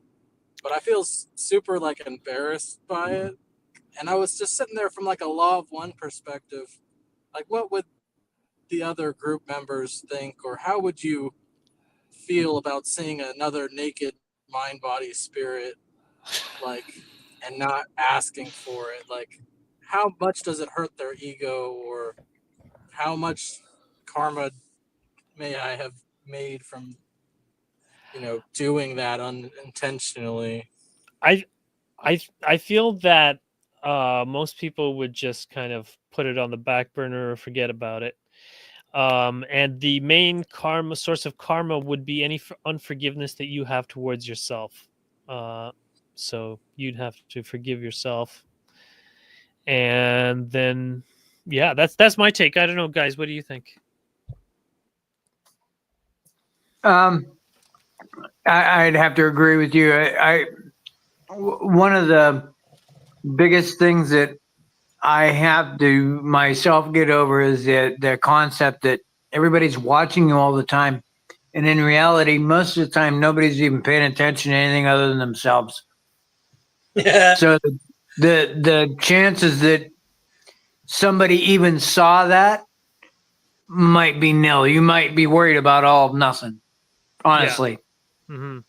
but I feel super like embarrassed by it, and I was just sitting there from like a Law of One perspective, like what would the other group members think, or how would you feel about seeing another naked mind, body, spirit, like, and not asking for it? Like, how much does it hurt their ego, or how much karma may I have made from doing that unintentionally? I feel that most people would just kind of put it on the back burner or forget about it. And the main source of karma would be any unforgiveness that you have towards yourself. So you'd have to forgive yourself, and then yeah, that's my take. I don't know, guys, what do you think? I'd have to agree with you. One of the biggest things that I have to myself get over is the concept that everybody's watching you all the time, and in reality, most of the time, nobody's even paying attention to anything other than themselves. Yeah. So the chances that somebody even saw that might be nil. You might be worried about all of nothing, honestly. Yeah. Mm-hmm.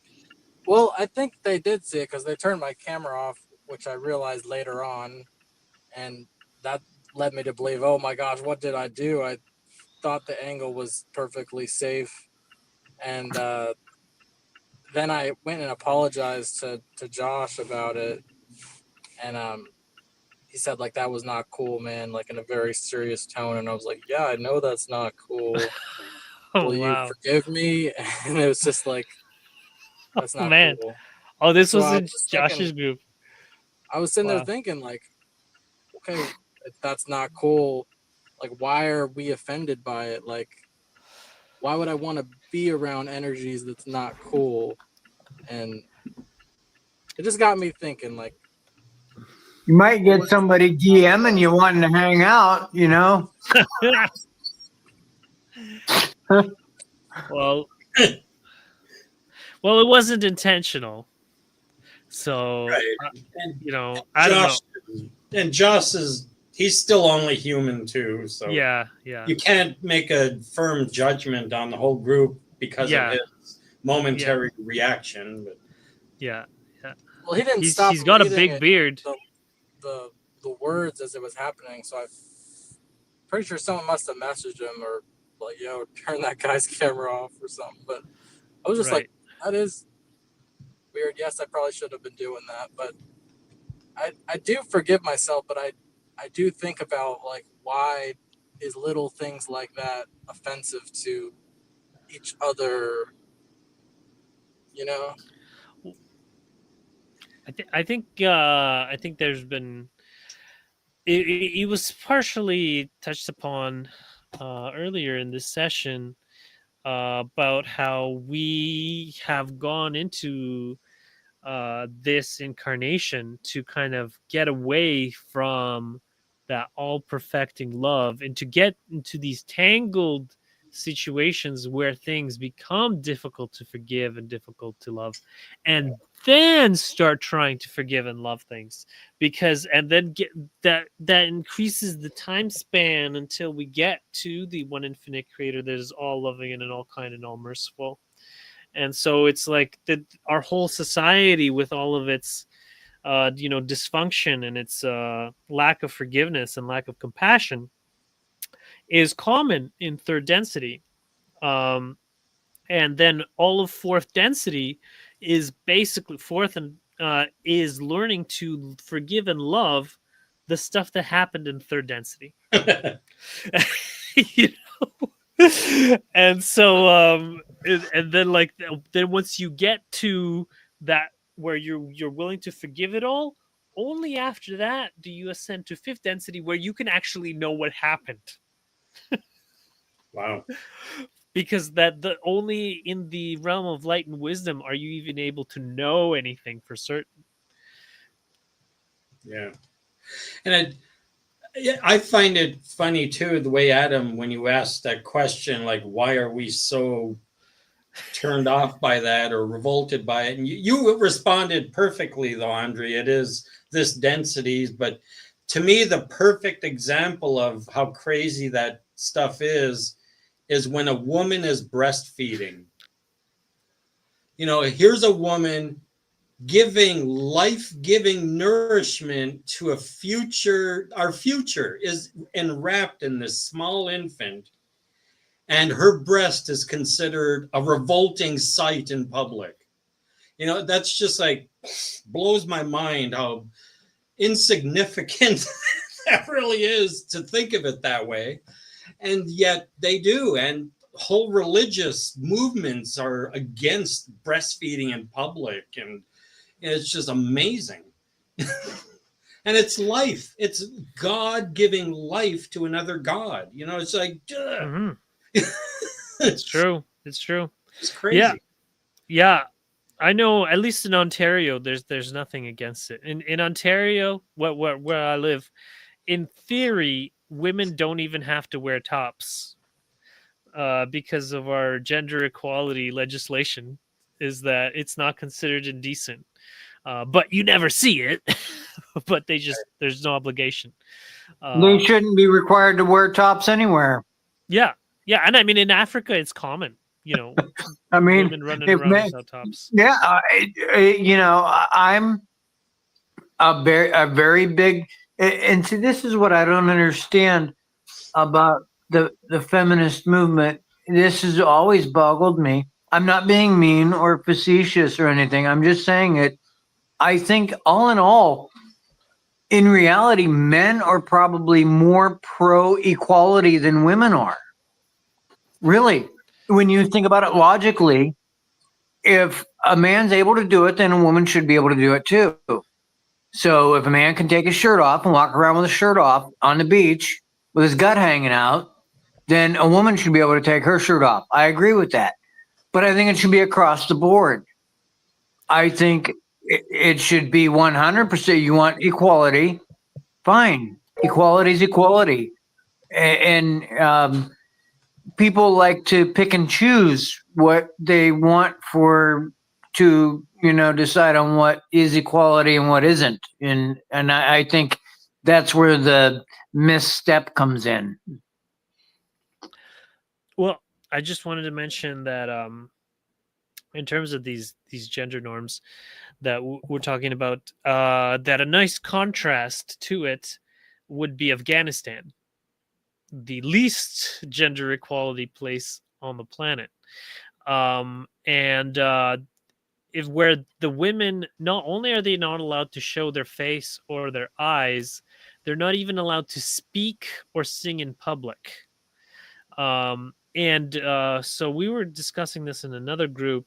Well, I think they did see it because they turned my camera off, which I realized later on, and that led me to believe, oh my gosh, what did I do? I thought the angle was perfectly safe, and then I went and apologized to Josh about it, and he said like that was not cool, man, like in a very serious tone, and I was like, yeah, I know that's not cool. Oh, Will you wow. forgive me? And it was just like, that's not man. cool. Oh, this So was I in was Josh's thinking, group. I was sitting Wow. there thinking like, okay, if that's not cool, like why are we offended by it? Like, why would I want to be around energies that's not cool? And it just got me thinking, like, You might get somebody DMing you wanting to hang out, Well, it wasn't intentional. So, Right. I don't know. And Josh he's still only human too. So Yeah. you can't make a firm judgment on the whole group because of his momentary reaction. But yeah. well, he didn't stop. He's got a big beard. The words as it was happening, so I'm pretty sure someone must have messaged him or like, yo, turn that guy's camera off or something. But I was just like, that is weird. Yes, I probably should have been doing that, but I do forgive myself, but I I do think about like why is little things like that offensive to each other, you know? I think there's been it was partially touched upon earlier in this session about how we have gone into this incarnation to kind of get away from that all perfecting love and to get into these tangled situations where things become difficult to forgive and difficult to love, and then start trying to forgive and love things, because and then get that increases the time span until we get to the one infinite creator that is all loving and all kind and all merciful. And so it's like that our whole society with all of its dysfunction and its lack of forgiveness and lack of compassion is common in third density. um, and then all of fourth density is basically fourth and is learning to forgive and love the stuff that happened in third density. You and so and then like then once you get to that where you're willing to forgive it all, only after that do you ascend to fifth density where you can actually know what happened, Wow. because that the only in the realm of light and wisdom are you even able to know anything for certain. Yeah. And I find it funny too, the way Adam, when you asked that question, like, why are we so turned off by that or revolted by it? And you responded perfectly, though, Andre. It is this density, but to me, the perfect example of how crazy that stuff is when a woman is breastfeeding. You know, here's a woman giving life-giving nourishment to a future. Our future is enwrapped in this small infant, and her breast is considered a revolting sight in public. You know, that's just like blows my mind how insignificant that really is to think of it that way. And yet they do. And whole religious movements are against breastfeeding in public. And it's just amazing. And it's life. It's God giving life to another God. You know, it's like, Mm-hmm. It's true. It's true. It's Yeah. crazy. Yeah. I know at least in Ontario there's nothing against it. In Ontario, where I live, in theory, women don't even have to wear tops because of our gender equality legislation. Is that it's not considered indecent, but you never see it. But there's no obligation. They Uh, shouldn't be required to wear tops anywhere. yeah, yeah, and I mean in Africa it's common. I mean, Women running if around without tops. yeah, I'm a very big, and see, this is what I don't understand about the feminist movement. This has always boggled me. I'm not being mean or facetious or anything. I'm just saying it. I think all in all, in reality, men are probably more pro equality than women are. Really, when you think about it logically, if a man's able to do it, then a woman should be able to do it too. So if a man can take his shirt off and walk around with his shirt off on the beach with his gut hanging out, then a woman should be able to take her shirt off. I agree with that. But I think it should be across the board. I think it should be 100%. You want equality? Fine. Equality is equality. And people like to pick and choose what they want for to decide on what is equality and what isn't, and I think that's where the misstep comes in. Well, I just wanted to mention that in terms of these gender norms that we're talking about, that a nice contrast to it would be Afghanistan, the least gender equality place on the planet. And if where the women not only are they not allowed to show their face or their eyes, They're not even allowed to speak or sing in public. So we were discussing this in another group,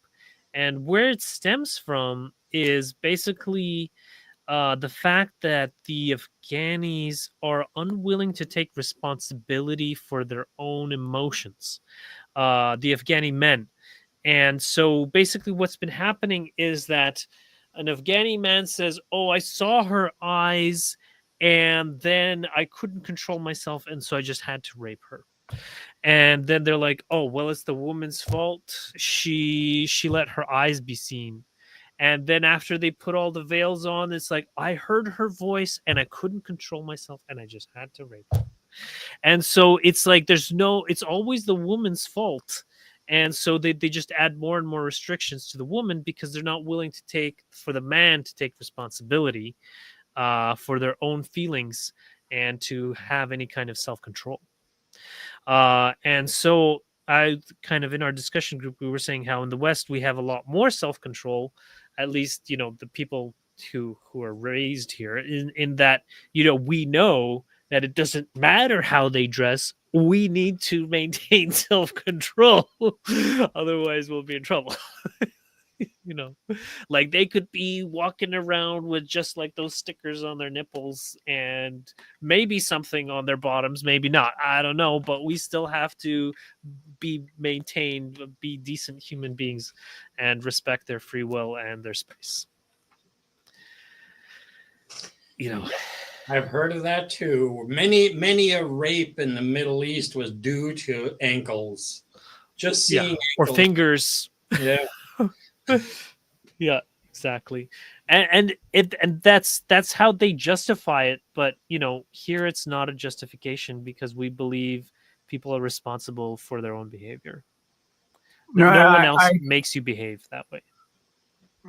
and where it stems from is basically the fact that the Afghanis are unwilling to take responsibility for their own emotions, the Afghani men. And so basically, what's been happening is that an Afghani man says, "Oh, I saw her eyes, and then I couldn't control myself, and so I just had to rape her." And then they're like, "Oh, well, it's the woman's fault. She let her eyes be seen." And then after they put all the veils on, it's like, "I heard her voice and I couldn't control myself and I just had to rape her." And so it's like it's always the woman's fault. And so they just add more and more restrictions to the woman because they're not willing to take for the man to take responsibility for their own feelings and to have any kind of self-control. And so I kind of in our discussion group, we were saying how in the West we have a lot more self-control, at least, the people who are raised here in that, we know that it doesn't matter how they dress. We need to maintain self-control. Otherwise we'll be in trouble. you know like they could be walking around with just like those stickers on their nipples and maybe something on their bottoms, maybe not, I don't know, but we still have to be decent human beings and respect their free will and their space. I've heard of that too. Many a rape in the Middle East was due to ankles. Just seeing or ankles. fingers. Yeah. Yeah, exactly. And that's how they justify it. But here it's not a justification because we believe people are responsible for their own behavior. No one else makes you behave that way.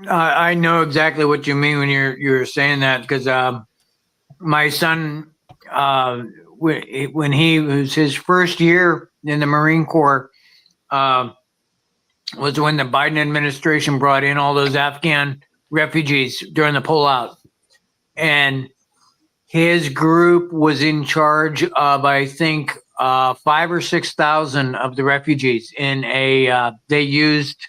I know exactly what you mean when you're saying that, because my son, when he was his first year in the Marine Corps, was when the Biden administration brought in all those Afghan refugees during the pullout. And his group was in charge of, I think, 5,000 or 6,000 of the refugees in they used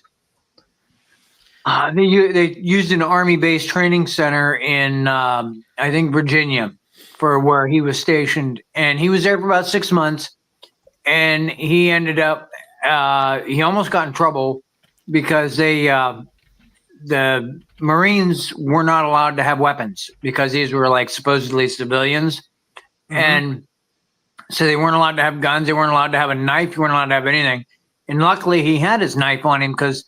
an Army-based training center in, I think, Virginia, for where he was stationed. And he was there for about 6 months. And he ended up, he almost got in trouble because the Marines were not allowed to have weapons because these were like supposedly civilians. Mm-hmm. And so they weren't allowed to have guns. They weren't allowed to have a knife. You weren't allowed to have anything. And luckily he had his knife on him because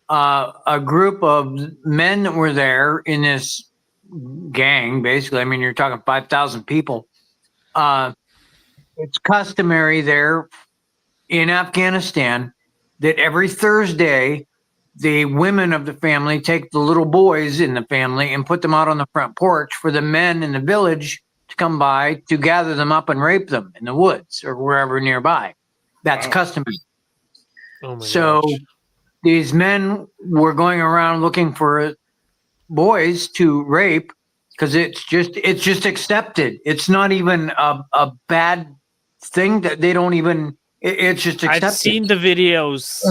a group of men that were there in this gang, basically, I mean, you're talking 5,000 people. It's customary there in Afghanistan that every Thursday, the women of the family take the little boys in the family and put them out on the front porch for the men in the village to come by to gather them up and rape them in the woods or wherever nearby. That's customary. Oh my gosh. These men were going around looking for boys to rape because it's just accepted. It's not even a bad thing that they don't even. It's just accepted. I've seen the videos.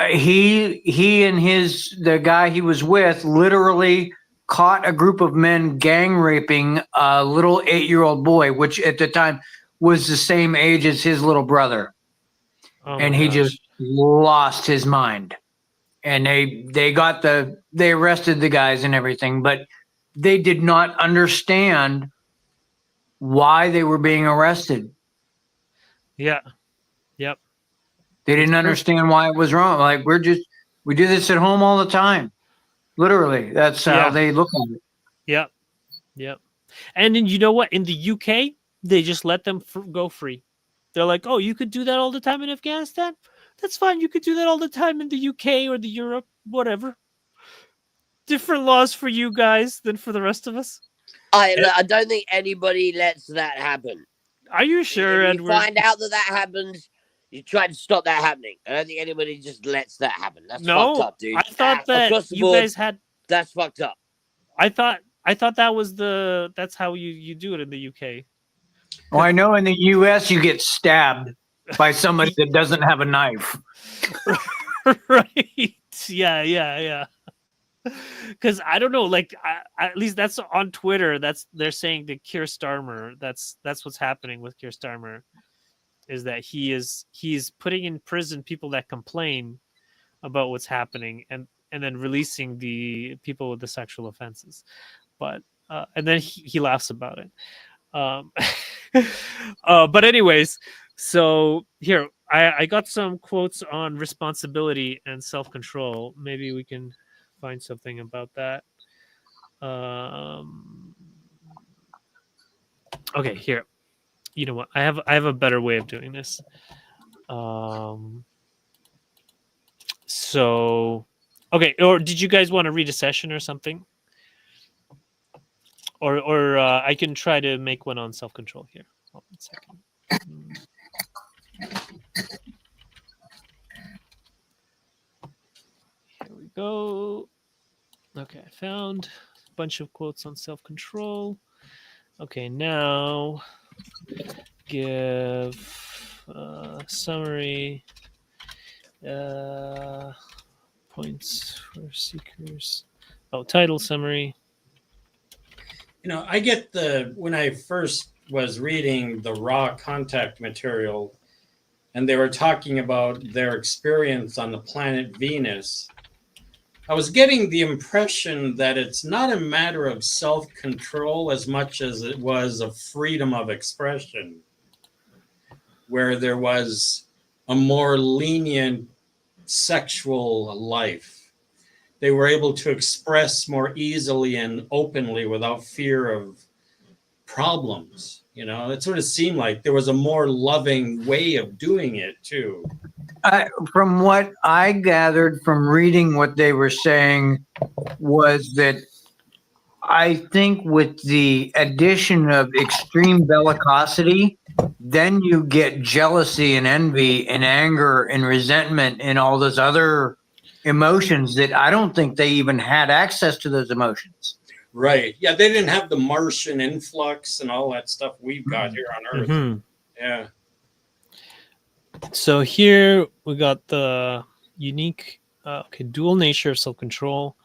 He and the guy he was with literally caught a group of men gang raping a little 8-year-old boy, which at the time was the same age as his little brother. Oh and he just lost his mind. And they arrested the guys and everything, but they did not understand why they were being arrested. Yeah. Yep. They didn't understand why it was wrong. Like, we do this at home all the time. Literally. That's how they look at it. Yep. Yep. And then you know what? In the UK, they just let them go free. They're like, "Oh, you could do that all the time in Afghanistan? That's fine. You could do that all the time in the UK or the Europe, whatever. Different laws for you guys than for the rest of us." I don't think anybody lets that happen. Are you sure, if Edward? You find out that happens, you try to stop that happening. I don't think anybody just lets that happen. That's fucked up, dude. I thought that you guys had... That's fucked up. I thought I thought that's how you do it in the UK. Well, I know in the U.S. you get stabbed by somebody that doesn't have a knife. Right. Yeah. Because I don't know, like at least that's on Twitter. They're saying that Keir Starmer. That's what's happening with Keir Starmer, is that he's putting in prison people that complain about what's happening, and then releasing the people with the sexual offenses. But and then he laughs about it. But anyways, so here I got some quotes on responsibility and self-control. Maybe we can find something about that. Okay, here. You know what? I have a better way of doing this. So okay, or did you guys want to read a session or something? Or I can try to make one on self-control here. Hold on a second. Here we go. Okay, I found a bunch of quotes on self-control. Okay, now give summary points for seekers. Oh, title summary. I get when I first was reading the raw contact material and they were talking about their experience on the planet Venus, I was getting the impression that it's not a matter of self-control as much as it was of freedom of expression, where there was a more lenient sexual life. They were able to express more easily and openly without fear of problems. That's what it seemed like. There was a more loving way of doing it too. From what I gathered from reading what they were saying was that I think with the addition of extreme bellicosity, then you get jealousy and envy and anger and resentment and all those other emotions that I don't think they even had access to those emotions. Right. Yeah, they didn't have the Martian influx and all that stuff we've got here on Earth. Mm-hmm. Yeah. So here we got the unique, dual nature of self-control.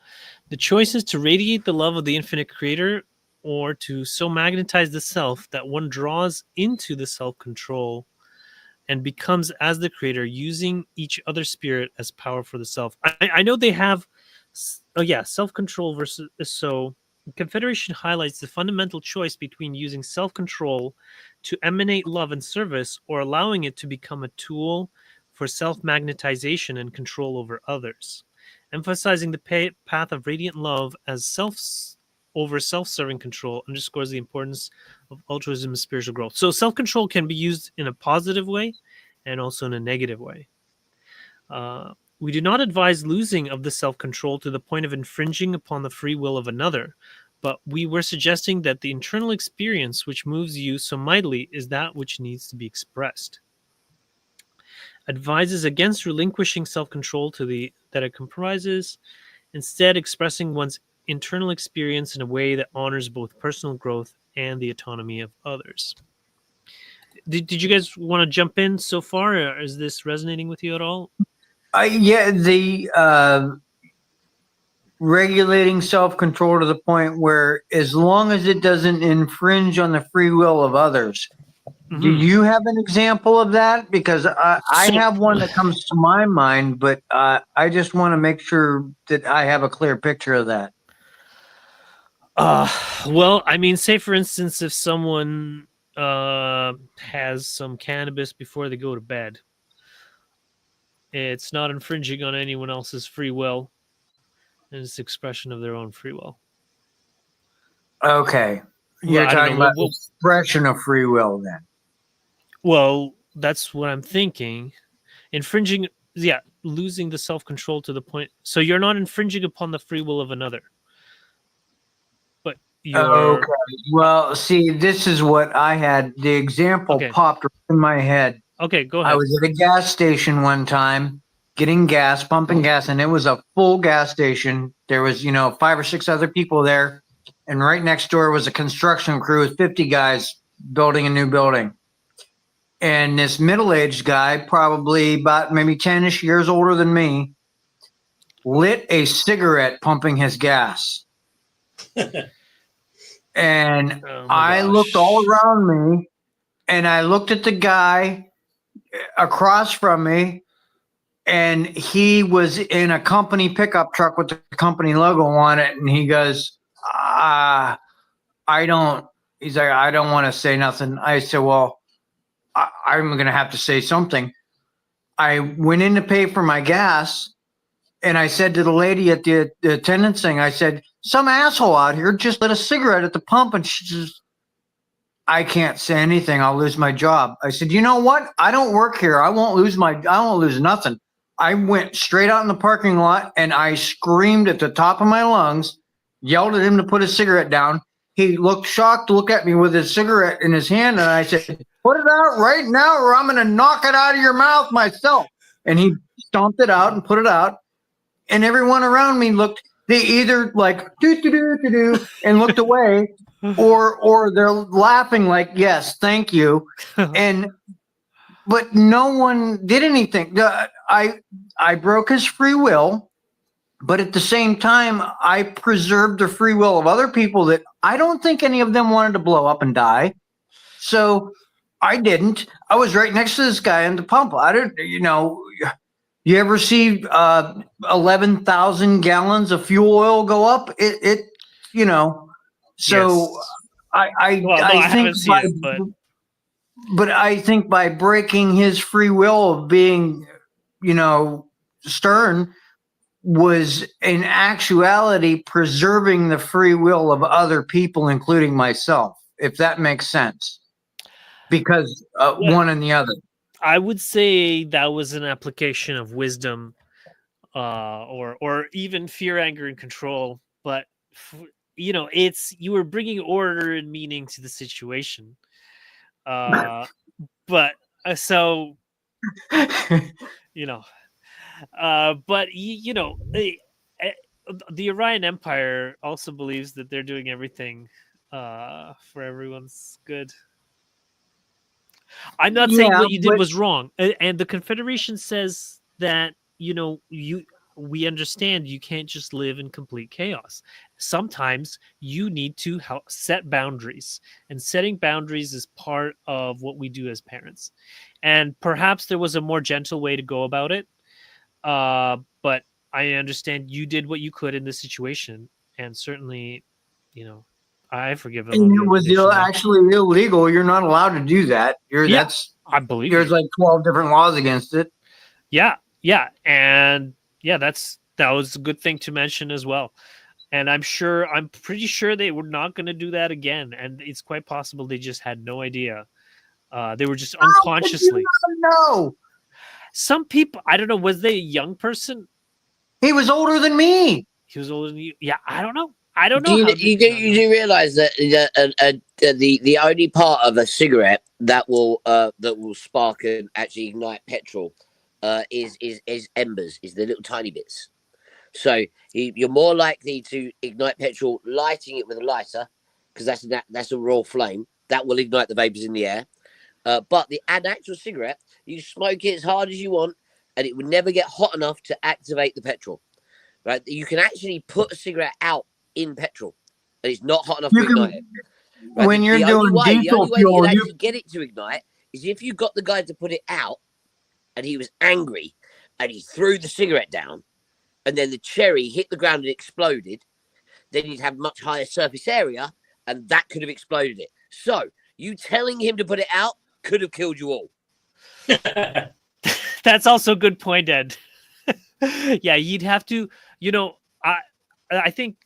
The choice is to radiate the love of the infinite creator, or to so magnetize the self that one draws into the self-control and becomes as the creator, using each other spirit as power for the self. I know they have, self-control versus, so Confederation highlights the fundamental choice between using self-control to emanate love and service, or allowing it to become a tool for self-magnetization and control over others. Emphasizing the path of radiant love as over self-serving control underscores the importance of altruism and spiritual growth. So self-control can be used in a positive way and also in a negative way. We do not advise losing of the self-control to the point of infringing upon the free will of another, but we were suggesting that the internal experience which moves you so mightily is that which needs to be expressed. Advises against relinquishing self-control that it comprises, instead expressing one's internal experience in a way that honors both personal growth and the autonomy of others. Did you guys want to jump in so far, or is this resonating with you at all? The regulating self-control to the point where, as long as it doesn't infringe on the free will of others. Mm-hmm. Do you have an example of that? Because I have one that comes to my mind, but I just want to make sure that I have a clear picture of that. Well, I mean, say for instance, if someone has some cannabis before they go to bed, it's not infringing on anyone else's free will, and it's expression of their own free will. Okay. You're talking about the expression of free will then. Well, that's what I'm thinking. Infringing, losing the self-control to the point. So you're not infringing upon the free will of another. But you're... Okay. Well, see, this is what I had. The example popped in my head. Okay, go ahead. I was at a gas station one time getting gas, pumping gas, and it was a full gas station. There was, 5 or 6 other people there. and right next door was a construction crew with 50 guys building a new building. And this middle-aged guy, probably about maybe 10-ish years older than me, lit a cigarette pumping his gas. And Oh my I gosh. looked all around me, and I looked at the guy across from me, and he was in a company pickup truck with the company logo on it. And he goes, he's like, I don't want to say nothing. I said, well, I'm going to have to say something. I went in to pay for my gas, and I said to the lady at the attendance thing, I said, some asshole out here just lit a cigarette at the pump, and she just, I can't say anything. I'll lose my job. I said, you know what? I don't work here. I won't lose nothing. I went straight out in the parking lot, and I screamed at the top of my lungs, yelled at him to put his cigarette down. He looked shocked to look at me with his cigarette in his hand, and I said, put it out right now, or I'm going to knock it out of your mouth myself. And he stomped it out and put it out. And everyone around me looked, they either like, do, and looked away, or they're laughing like, yes, thank you. But no one did anything. I broke his free will. But at the same time, I preserved the free will of other people that I don't think any of them wanted to blow up and die. So I didn't. I was right next to this guy in the pump. I didn't, you ever see 11,000 gallons of fuel oil go up? So Yes. I think haven't seen it, but I think by breaking his free will of being, stern, was in actuality preserving the free will of other people, including myself, if that makes sense, because one and the other. I would say that was an application of wisdom, or even fear, anger, and control. But it's, you were bringing order and meaning to the situation. But so but the Orion Empire also believes that they're doing everything for everyone's good. I'm not saying what you did was wrong, and the Confederation says that we understand you can't just live in complete chaos. Sometimes you need to set boundaries, and setting boundaries is part of what we do as parents. And perhaps there was a more gentle way to go about it. But I understand you did what you could in this situation, and certainly, I forgive it. And it was actually illegal. You're not allowed to do that. I believe there's like 12 different laws against it. Yeah, and that was a good thing to mention as well. And I'm pretty sure they were not going to do that again. And it's quite possible they just had no idea. They were just unconsciously. No. Some people, I don't know, was they a young person? He was older than me. He was older than you. Yeah, I don't know. You do realize that the only part of a cigarette that will spark and actually ignite petrol is embers, is the little tiny bits. So you're more likely to ignite petrol lighting it with a lighter, because that's a raw flame that will ignite the vapors in the air. But an actual cigarette, you smoke it as hard as you want, and it would never get hot enough to activate the petrol. Right? You can actually put a cigarette out in petrol, and it's not hot enough to ignite it. Right? When you're doing diesel fuel, you can actually get it to ignite is if you got the guy to put it out, and he was angry, and he threw the cigarette down, and then the cherry hit the ground and exploded. Then you'd have much higher surface area, and that could have exploded it. So you telling him to put it out could have killed you all. That's also a good point, Ed. Yeah, you'd have to, I think,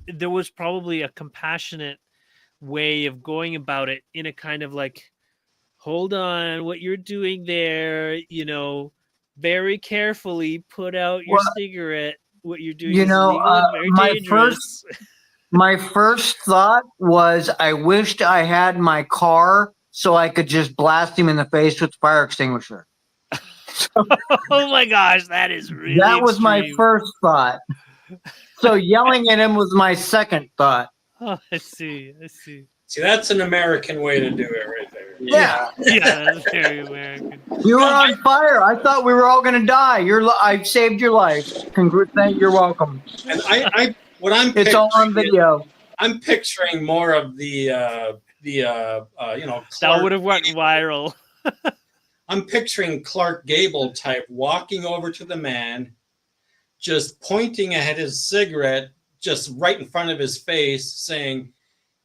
there was probably a compassionate way of going about it, in a kind of like, hold on, what you're doing there, very carefully put out your cigarette. What you're doing is illegal and very dangerous. My first thought was, I wished I had my car so I could just blast him in the face with the fire extinguisher. Oh my gosh, that is really that was extreme. my first thought. So yelling at him was my second thought. Oh, I see. I see. See, that's an American way to do it right there. Yeah. Yeah, that's very American. You were No, on fire. I thought we were all going to die. I saved your life. You're welcome. And what I'm It's all on picturing is, video. I'm picturing more of the That Clark. would have went viral. I'm picturing Clark Gable type walking over to the man, just pointing at his cigarette, just right in front of his face, saying,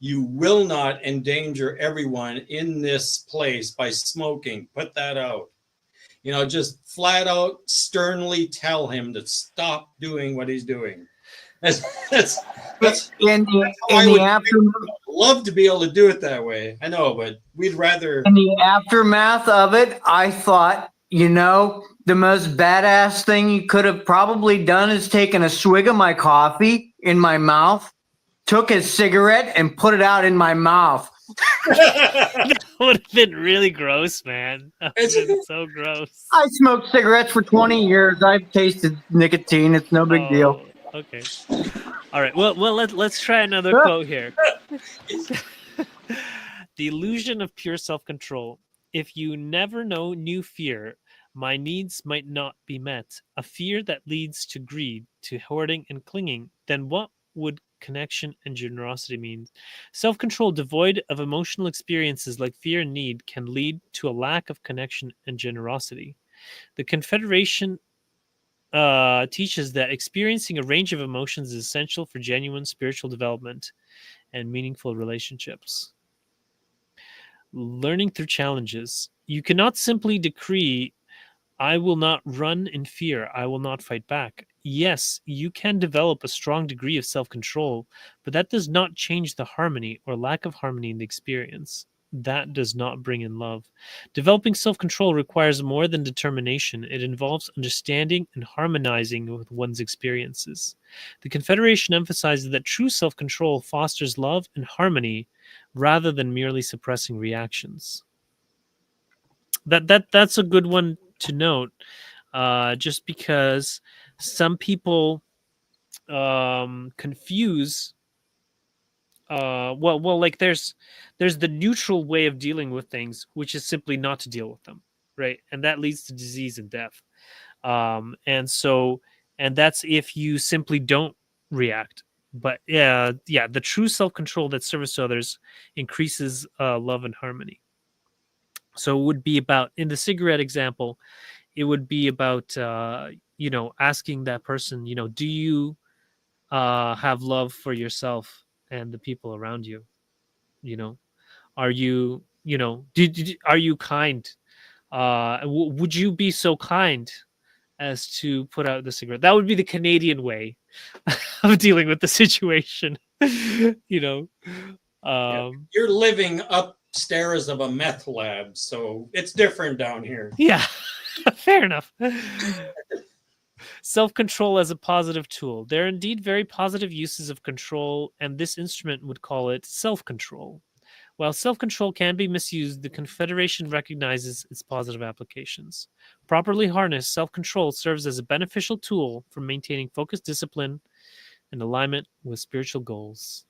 "You will not endanger everyone in this place by smoking. Put that out." Just flat out, sternly tell him to stop doing what he's doing. That's In the, how I in would the aftermath, love to be able to do it that way. I know, but we'd rather. in the aftermath of it, I thought, the most badass thing you could have probably done is taken a swig of my coffee in my mouth, took his cigarette, and put it out in my mouth. That would have been really gross, man. That would have been so gross. I smoked cigarettes for 20 years. I've tasted nicotine. It's no big deal. Okay. All right. Well, let's try another quote here. The illusion of pure self-control. If you never know new fear, my needs might not be met. A fear that leads to greed, to hoarding and clinging. Then what would connection and generosity mean? Self-control devoid of emotional experiences like fear and need can lead to a lack of connection and generosity. The Confederation teaches that experiencing a range of emotions is essential for genuine spiritual development and meaningful relationships. Learning through challenges. You cannot simply decree, I will not run in fear, I will not fight back. Yes, you can develop a strong degree of self control, but that does not change the harmony or lack of harmony in the experience. That does not bring in love. Developing self control requires more than determination, it involves understanding and harmonizing with one's experiences. The Confederation emphasizes that true self control fosters love and harmony rather than merely suppressing reactions. That's a good one to note, just because some people confuse like there's the neutral way of dealing with things, which is simply not to deal with them, right? And that leads to disease and death. And that's if you simply don't react. But yeah, the true self-control that serves to others increases love and harmony. So it would be about, in the cigarette example, it would be about asking that person, do you have love for yourself and the people around you? You know, are you are you kind? Would you be so kind as to put out the cigarette? That would be the Canadian way of dealing with the situation. you know, Yeah. um, You're living upstairs of a meth lab, so it's different down here. yeah, fair enough. Self-control as a positive tool. There are indeed very positive uses of control, and this instrument would call it self-control. While self-control can be misused, the Confederation recognizes its positive applications. Properly harnessed, self-control serves as a beneficial tool for maintaining focused discipline and alignment with spiritual goals.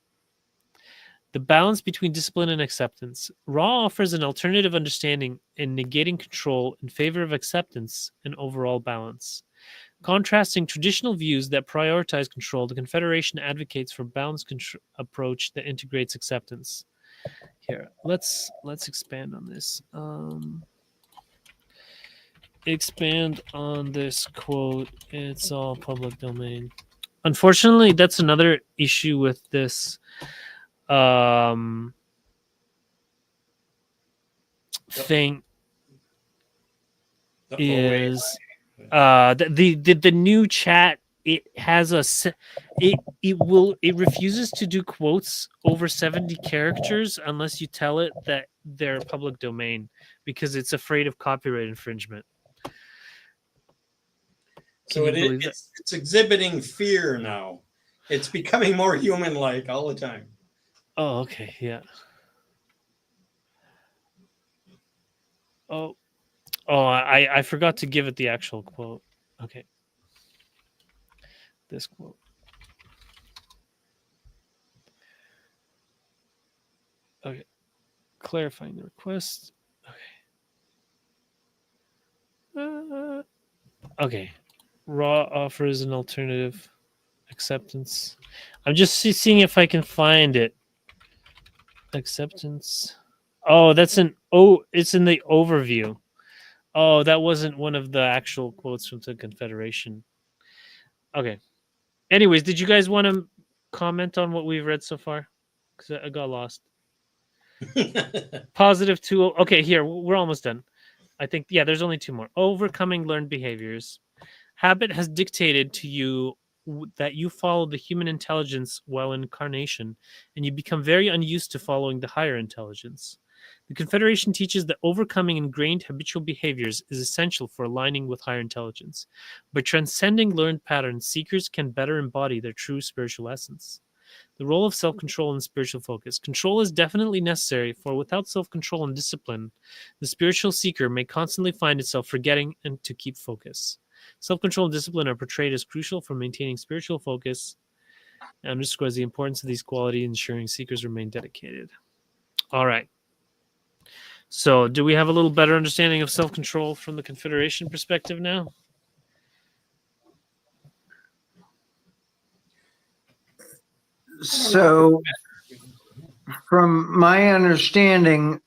The balance between discipline and acceptance. Ra offers an alternative understanding in negating control in favor of acceptance and overall balance. Contrasting traditional views that prioritize control, the Confederation advocates for a balanced approach that integrates acceptance. Here, let's expand on this. Expand on this quote. It's all public domain. Unfortunately, that's another issue with this thing is the new chat. It has it refuses to do quotes over 70 characters unless you tell it that they're public domain, because it's afraid of copyright infringement. So it's exhibiting fear now. It's becoming more human-like all the time. Oh, okay, yeah. Oh, I forgot to give it the actual quote. Okay, this quote. clarifying the request. Okay. Raw offers an alternative acceptance. I'm just seeing if I can find it. Acceptance. Oh, it's in the overview. Oh, that wasn't one of the actual quotes from the Confederation. Okay. Anyways, did you guys want to comment on what we've read so far? Because I got lost. Positive 2. Okay, here, we're almost done. I think, yeah, there's only 2 more. Overcoming learned behaviors. Habit has dictated to you that you follow the human intelligence while in incarnation, and you become very unused to following the higher intelligence. The Confederation teaches that overcoming ingrained habitual behaviors is essential for aligning with higher intelligence. By transcending learned patterns, seekers can better embody their true spiritual essence. The role of self-control and spiritual focus. Control is definitely necessary, for without self-control and discipline, the spiritual seeker may constantly find itself forgetting and to keep focus. Self-control and discipline are portrayed as crucial for maintaining spiritual focus and underscores the importance of these qualities, ensuring seekers remain dedicated. All right. So, do we have a little better understanding of self-control from the Confederation perspective now? So, from my understanding,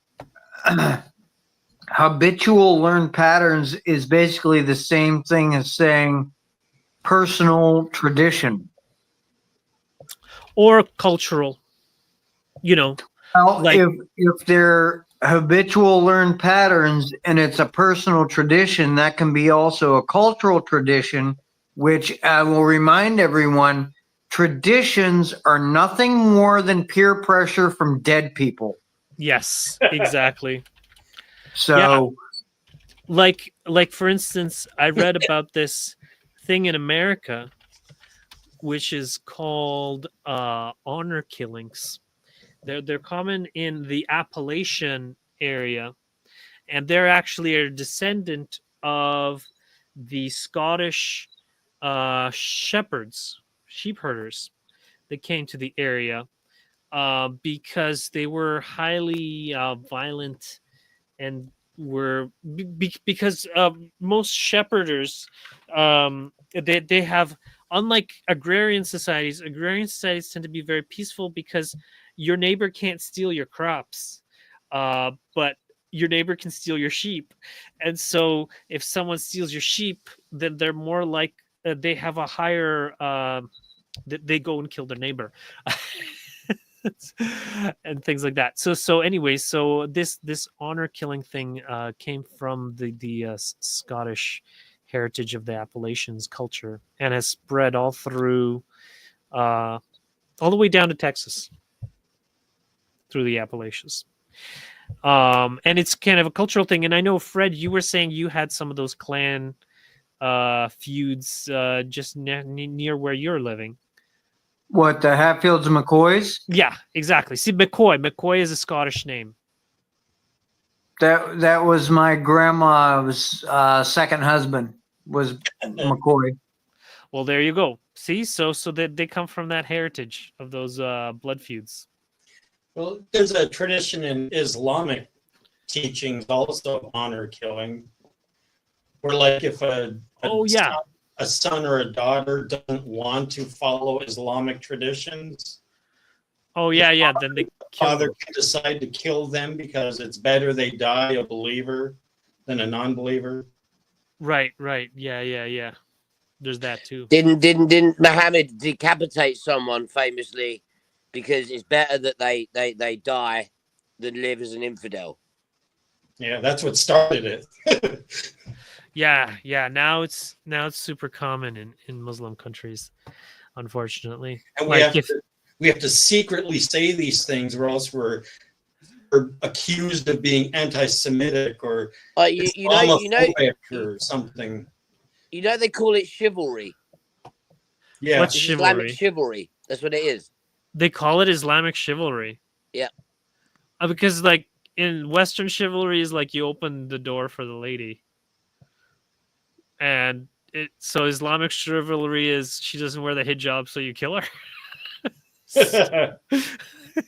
habitual learned patterns is basically the same thing as saying personal tradition. Or cultural, Well, like if they're habitual learned patterns and it's a personal tradition, that can be also a cultural tradition, which I will remind everyone, traditions are nothing more than peer pressure from dead people. yes, exactly. So, like for instance, I read about this thing in America which is called honor killings. They're common in the Appalachian area, and they're actually a descendant of the Scottish shepherds, sheep herders that came to the area because they were highly violent and were because most shepherders they have, unlike agrarian societies tend to be very peaceful because your neighbor can't steal your crops, but your neighbor can steal your sheep. And so if someone steals your sheep, then they're more like they have a higher they go and kill their neighbor. And things like that. So anyways, so this honor killing thing came from the Scottish heritage of the Appalachians culture and has spread all through all the way down to Texas through the Appalachians. And it's kind of a cultural thing. And I know, Fred, you were saying you had some of those clan feuds just near where you're living. what, the Hatfields and McCoys? Yeah, exactly. See, McCoy is a Scottish name. That was my grandma's second husband was McCoy. Well, there you go. See, so they come from that heritage of those blood feuds. Well, there's a tradition in Islamic teachings also of honor killing, where like if a son or a daughter doesn't want to follow Islamic traditions, then the father can decide to kill them because it's better they die a believer than a non-believer. Right. Yeah. There's that too. Didn't Muhammad decapitate someone famously because it's better that they die than live as an infidel? Yeah, that's what started it. Yeah. Now it's super common in Muslim countries, unfortunately. And we have to secretly say these things, or else we're accused of being anti-Semitic or Islamophobic or something. You know they call it chivalry. Yeah, what's It's chivalry? Islamic chivalry. That's what it is. They call it Islamic chivalry. Yeah. Because like in Western chivalry is like you open the door for the lady, and so Islamic chivalry is she doesn't wear the hijab, so you kill her.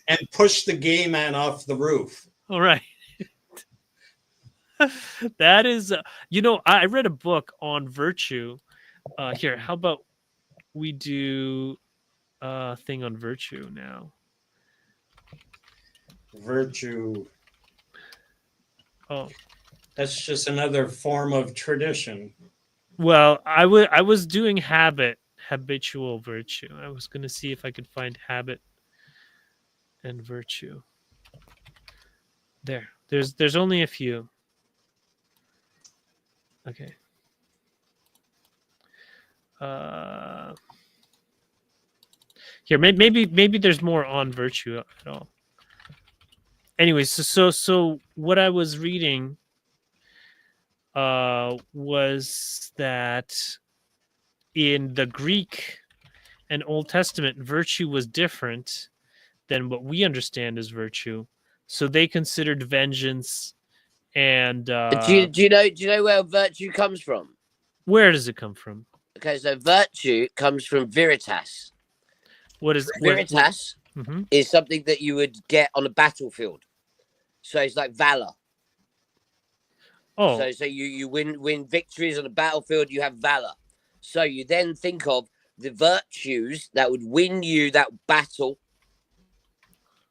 and push the gay man off the roof. All right. That is, I read a book on virtue. Here, how about we do a thing on virtue now? Virtue. Oh, That's just another form of tradition. well, I was doing habitual virtue. I was going to see if I could find habit and virtue. There's only a few. Okay. Here, maybe there's more on virtue at all. Anyways, so what I was reading was that in the Greek and Old Testament, virtue was different than what we understand as virtue. So they considered vengeance and Do you know where virtue comes from? where does it come from? Okay, so virtue comes from veritas. What is Veritas Mhm. is something that you would get on a battlefield. So it's like valor. Oh, So you win victories on the battlefield, you have valor. So you then think of the virtues that would win you that battle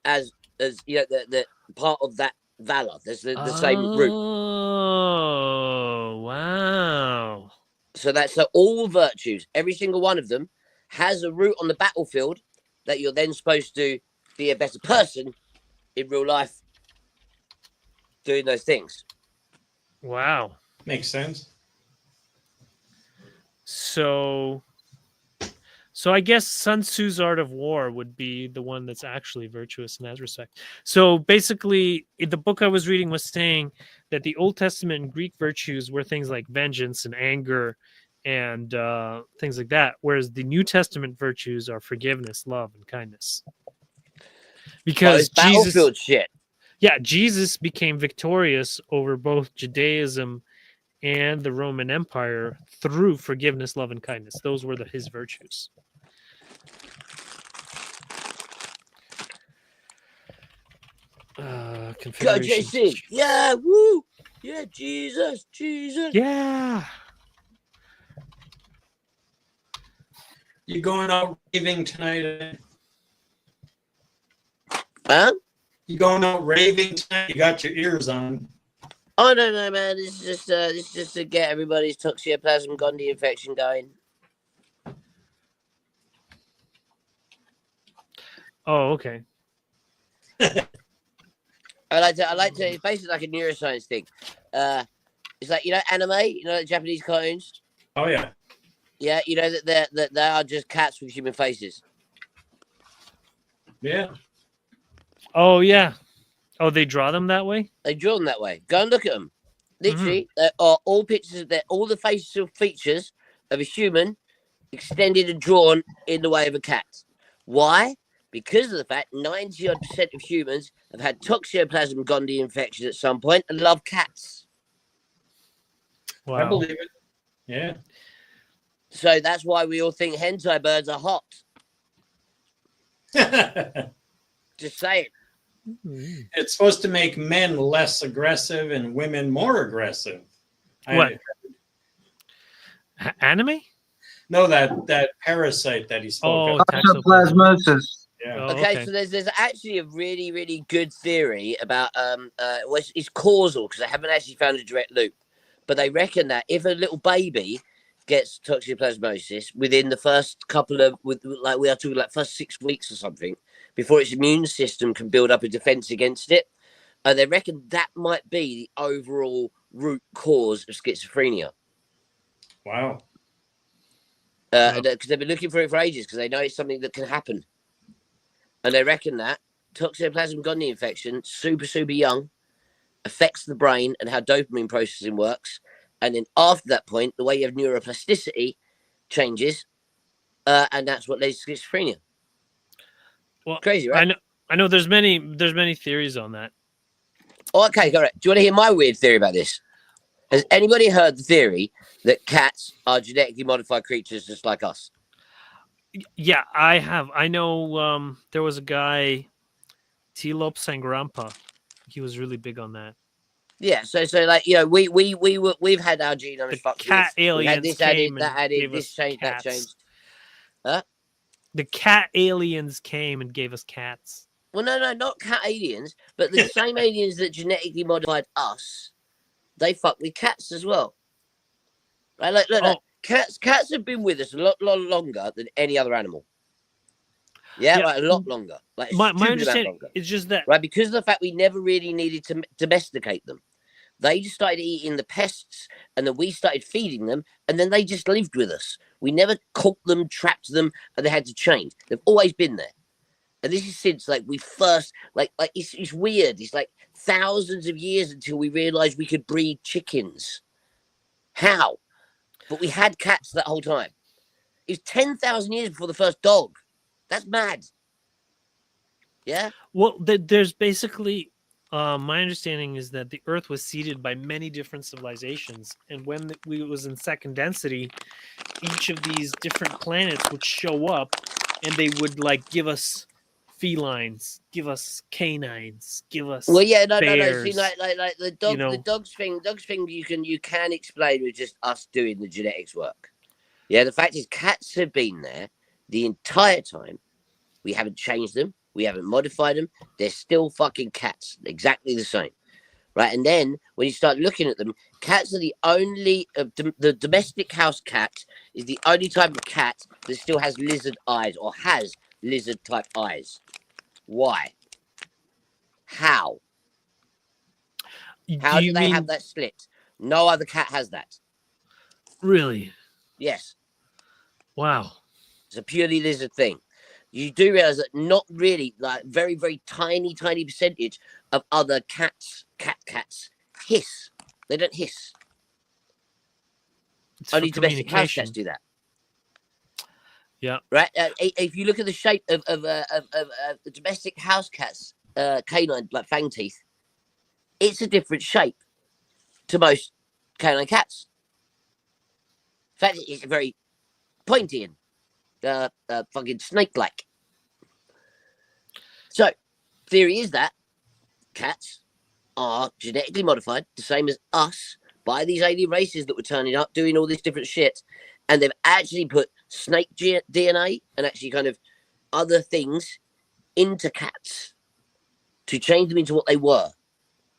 as the part of that valor. There's the same root. Oh, wow. So all virtues, every single one of them, has a root on the battlefield that you're then supposed to be a better person in real life doing those things. Wow. Makes sense. So I guess Sun Tzu's Art of War would be the one that's actually virtuous in that respect. So basically, the book I was reading was saying that the Old Testament and Greek virtues were things like vengeance and anger and things like that, whereas the New Testament virtues are forgiveness, love, and kindness. Because it's battlefield shit. Yeah, Jesus became victorious over both Judaism and the Roman Empire through forgiveness, love, and kindness. Those were his virtues. Go Confederation. JC. Yeah, woo. Yeah, Jesus. Yeah. You going out raving tonight? Huh? You going out raving tonight? You got your ears on. Oh no, man. This is just to get everybody's toxoplasm gondii infection going. Oh, okay. I like to. It's basically like a neuroscience thing. It's like anime. The Japanese cartoons. Oh yeah. Yeah, that they are just cats with human faces. Yeah. Oh, yeah. Oh, they draw them that way? They draw them that way. Go and look at them. Literally, they are all pictures. They're all the facial features of a human extended and drawn in the way of a cat. Why? Because of the fact 90% of humans have had toxoplasm gondii infection at some point and love cats. Wow. I believe it. Yeah. So that's why we all think hentai birds are hot. Just saying. It's supposed to make men less aggressive and women more aggressive. What? Anime? No, that parasite that he spoke of. Toxoplasmosis. Yeah. Oh, Okay, so there's actually a really, really good theory about it's causal because they haven't actually found a direct loop, but they reckon that if a little baby gets toxoplasmosis within the first couple of we are talking like first 6 weeks or something before its immune system can build up a defense against it, they reckon that might be the overall root cause of schizophrenia. Wow. Because they've been looking for it for ages because they know it's something that can happen. And they reckon that toxoplasm gondii infection, super, super young, affects the brain and how dopamine processing works. And then after that point, the way you have neuroplasticity changes. And that's what leads to schizophrenia. Well, crazy, right? I know there's many theories on that. Oh, okay, all right. Do you want to hear my weird theory about this? Has anybody heard the theory that cats are genetically modified creatures just like us? Yeah, I have. I know there was a guy, Tilop Sangrampa. He was really big on that. Yeah, so like we've had our genomes The fucked cat with. We had aliens this added, came that and added, gave this us changed, that cats. changed. Huh? The cat aliens came and gave us cats. Well, no, not cat aliens, but the same aliens that genetically modified us, they fuck with cats as well. Right? Look. Cats have been with us a lot longer than any other animal. Yeah, Yeah. like a lot longer. Like My stupid amount understanding longer. is just that Right, because of the fact we never really needed to domesticate them. They just started eating the pests, and then we started feeding them, and then they just lived with us. We never caught them, trapped them, and they had to change. They've always been there. And this is since like we first like it's weird. It's like thousands of years until we realized we could breed chickens. How? But we had cats that whole time. It was 10,000 years before the first dog. That's mad. Yeah. well, there's basically my understanding is that the Earth was seeded by many different civilizations, and when we was in second density, each of these different planets would show up, and they would like give us felines, give us canines, give us Well, yeah, no. bears. See, like the dog, you know. the dogs thing. You can explain with just us doing the genetics work. Yeah, the fact is, cats have been there the entire time. We haven't changed them. We haven't modified them. They're still fucking cats, exactly the same, right? And then when you start looking at them, cats are the only the domestic house cat is the only type of cat that still has lizard eyes or has lizard type eyes. Why? How? How do they have that slit? No other cat has that. Really? Yes. Wow. It's a purely lizard thing. You do realize that not really, like very, very tiny percentage of other cats hiss. They don't hiss. It's Only for domestic house communication. cats do that. Yeah. Right. If you look at the shape of the domestic house cat's canine, like fang teeth, it's a different shape to most canine cats. In fact, it's very pointy and fucking snake-like. So, theory is that cats are genetically modified, the same as us, by these alien races that were turning up, doing all this different shit, and they've actually put snake DNA and actually kind of other things into cats to change them into what they were.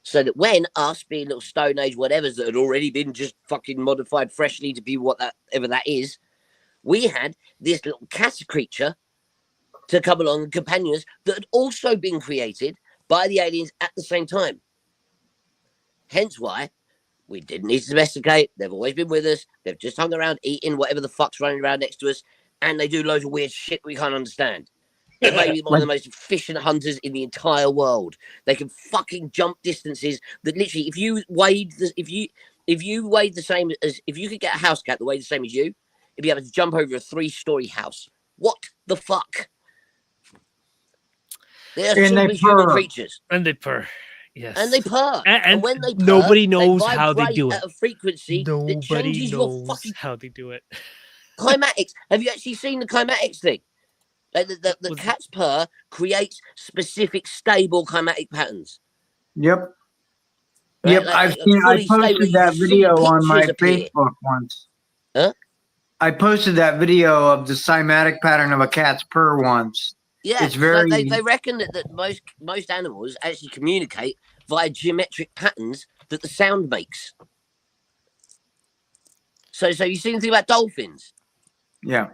So that when us, being little Stone Age whatevers that had already been just fucking modified freshly to be whatever that is, we had this little cat creature to come along and companions that had also been created by the aliens at the same time. Hence why we didn't need to domesticate. They've always been with us. They've just hung around eating whatever the fuck's running around next to us, and they do loads of weird shit we can't understand. They may be one of the most efficient hunters in the entire world. They can fucking jump distances that literally, if you weighed the same as, if you could get a house cat that weighed the same as you, you'd be able to jump over a 3-story house. What the fuck? They are superhuman creatures. And they purr. Yes. And they purr. And when they purr, nobody knows they how they do it. at a frequency that changes your fucking how they do it. cymatics. Have you actually seen the cymatics thing? Like the cat's purr creates specific stable climatic patterns. Yep. Right? Yep. Like, I posted that video on my appear. Facebook once. Huh? I posted that video of the cymatic pattern of a cat's purr once. Yeah, it's very. They reckon that most animals actually communicate via geometric patterns that the sound makes. So you see anything about dolphins? Yeah.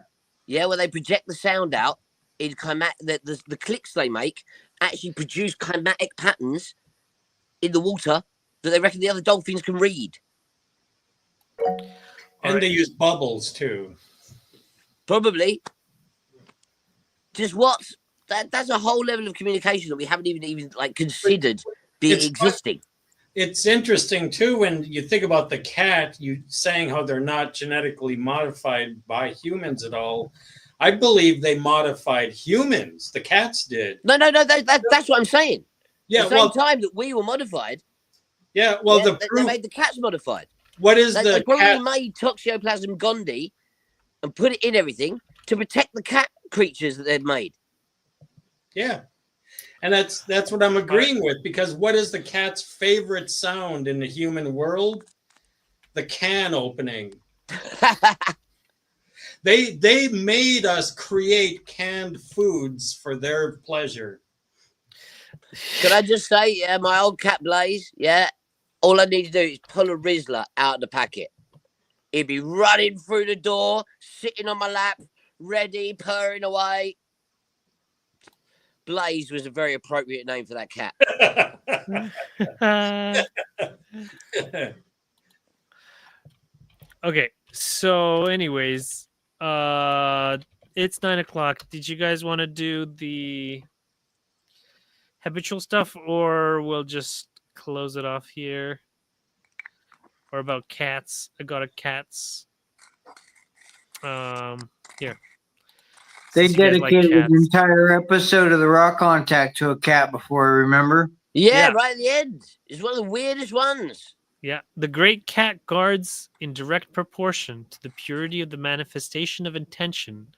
Yeah, where they project the sound out in the clicks they make actually produce climatic patterns in the water that they reckon the other dolphins can read. And they use bubbles too. Probably. Just that's a whole level of communication that we haven't even like considered existing. It's interesting too when you think about the cat, you saying how they're not genetically modified by humans at all. I believe they modified humans. The cats did. No. That's what I'm saying. Yeah, the same time that we were modified. Yeah, well, they made the cats modified. What is they probably made Toxoplasm gondii and put it in everything to protect the cat creatures that they'd made. Yeah. And that's what I'm agreeing with, because what is the cat's favorite sound in the human world? The can opening. They made us create canned foods for their pleasure. Can I just say, yeah, my old cat Blaze, yeah, all I need to do is pull a Rizzler out of the packet. He'd be running through the door, sitting on my lap, ready, purring away. Blaze was a very appropriate name for that cat. Okay, so anyways, it's 9 o'clock. Did you guys want to do the habitual stuff, or we'll just close it off here? Or about cats? I got a cats. Here. They Since you guys like dedicated an cats. entire episode of the Raw Contact to a cat before, remember? Yeah, Yeah. right at the end. It's one of the weirdest ones. Yeah, the great cat guards in direct proportion to the purity of the manifestation of intention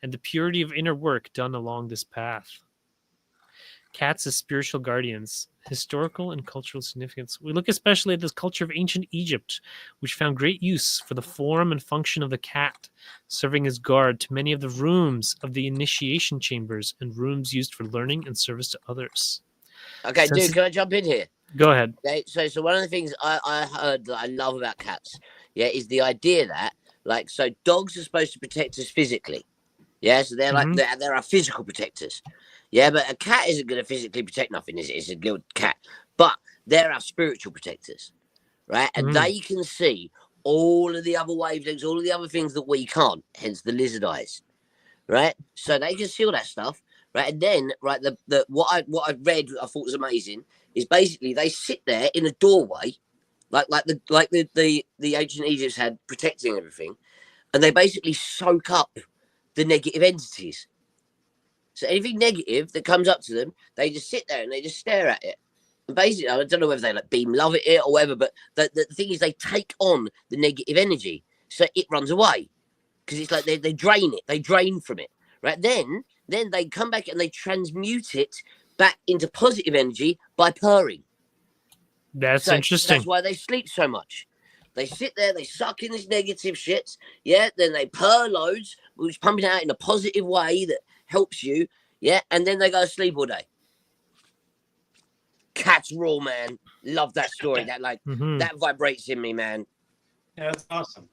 and the purity of inner work done along this path. Cats as spiritual guardians, historical and cultural significance. We look especially at this culture of ancient Egypt, which found great use for the form and function of the cat, serving as guard to many of the rooms of the initiation chambers and rooms used for learning and service to others. Okay, dude, can I jump in here? Go ahead. Okay, so one of the things I heard that I love about cats, yeah, is the idea that, like, so dogs are supposed to protect us physically. Yeah, so they're like, they're our physical protectors. Yeah, but a cat isn't going to physically protect nothing. It's a little cat. But they're our spiritual protectors, right? And they can see all of the other wavelengths, all of the other things that we can't, hence the lizard eyes, right? So they can see all that stuff, right? And then, right, what I read, I thought was amazing, is basically they sit there in a doorway, like the ancient Egypts had, protecting everything, and they basically soak up the negative entities. So anything negative that comes up to them, they just sit there and they just stare at it. And basically, I don't know whether they like beam love at it or whatever, but the thing is they take on the negative energy, so it runs away. Because it's like they drain it, they drain from it. Right? Then they come back and they transmute it back into positive energy by purring. That's interesting. That's why they sleep so much. They sit there, they suck in this negative shit, yeah, then they purr loads, which is pumping out in a positive way that helps you, yeah, and then they go to sleep all day. Cats rule, man. Love that story. That that vibrates in me, man. Yeah, that's awesome.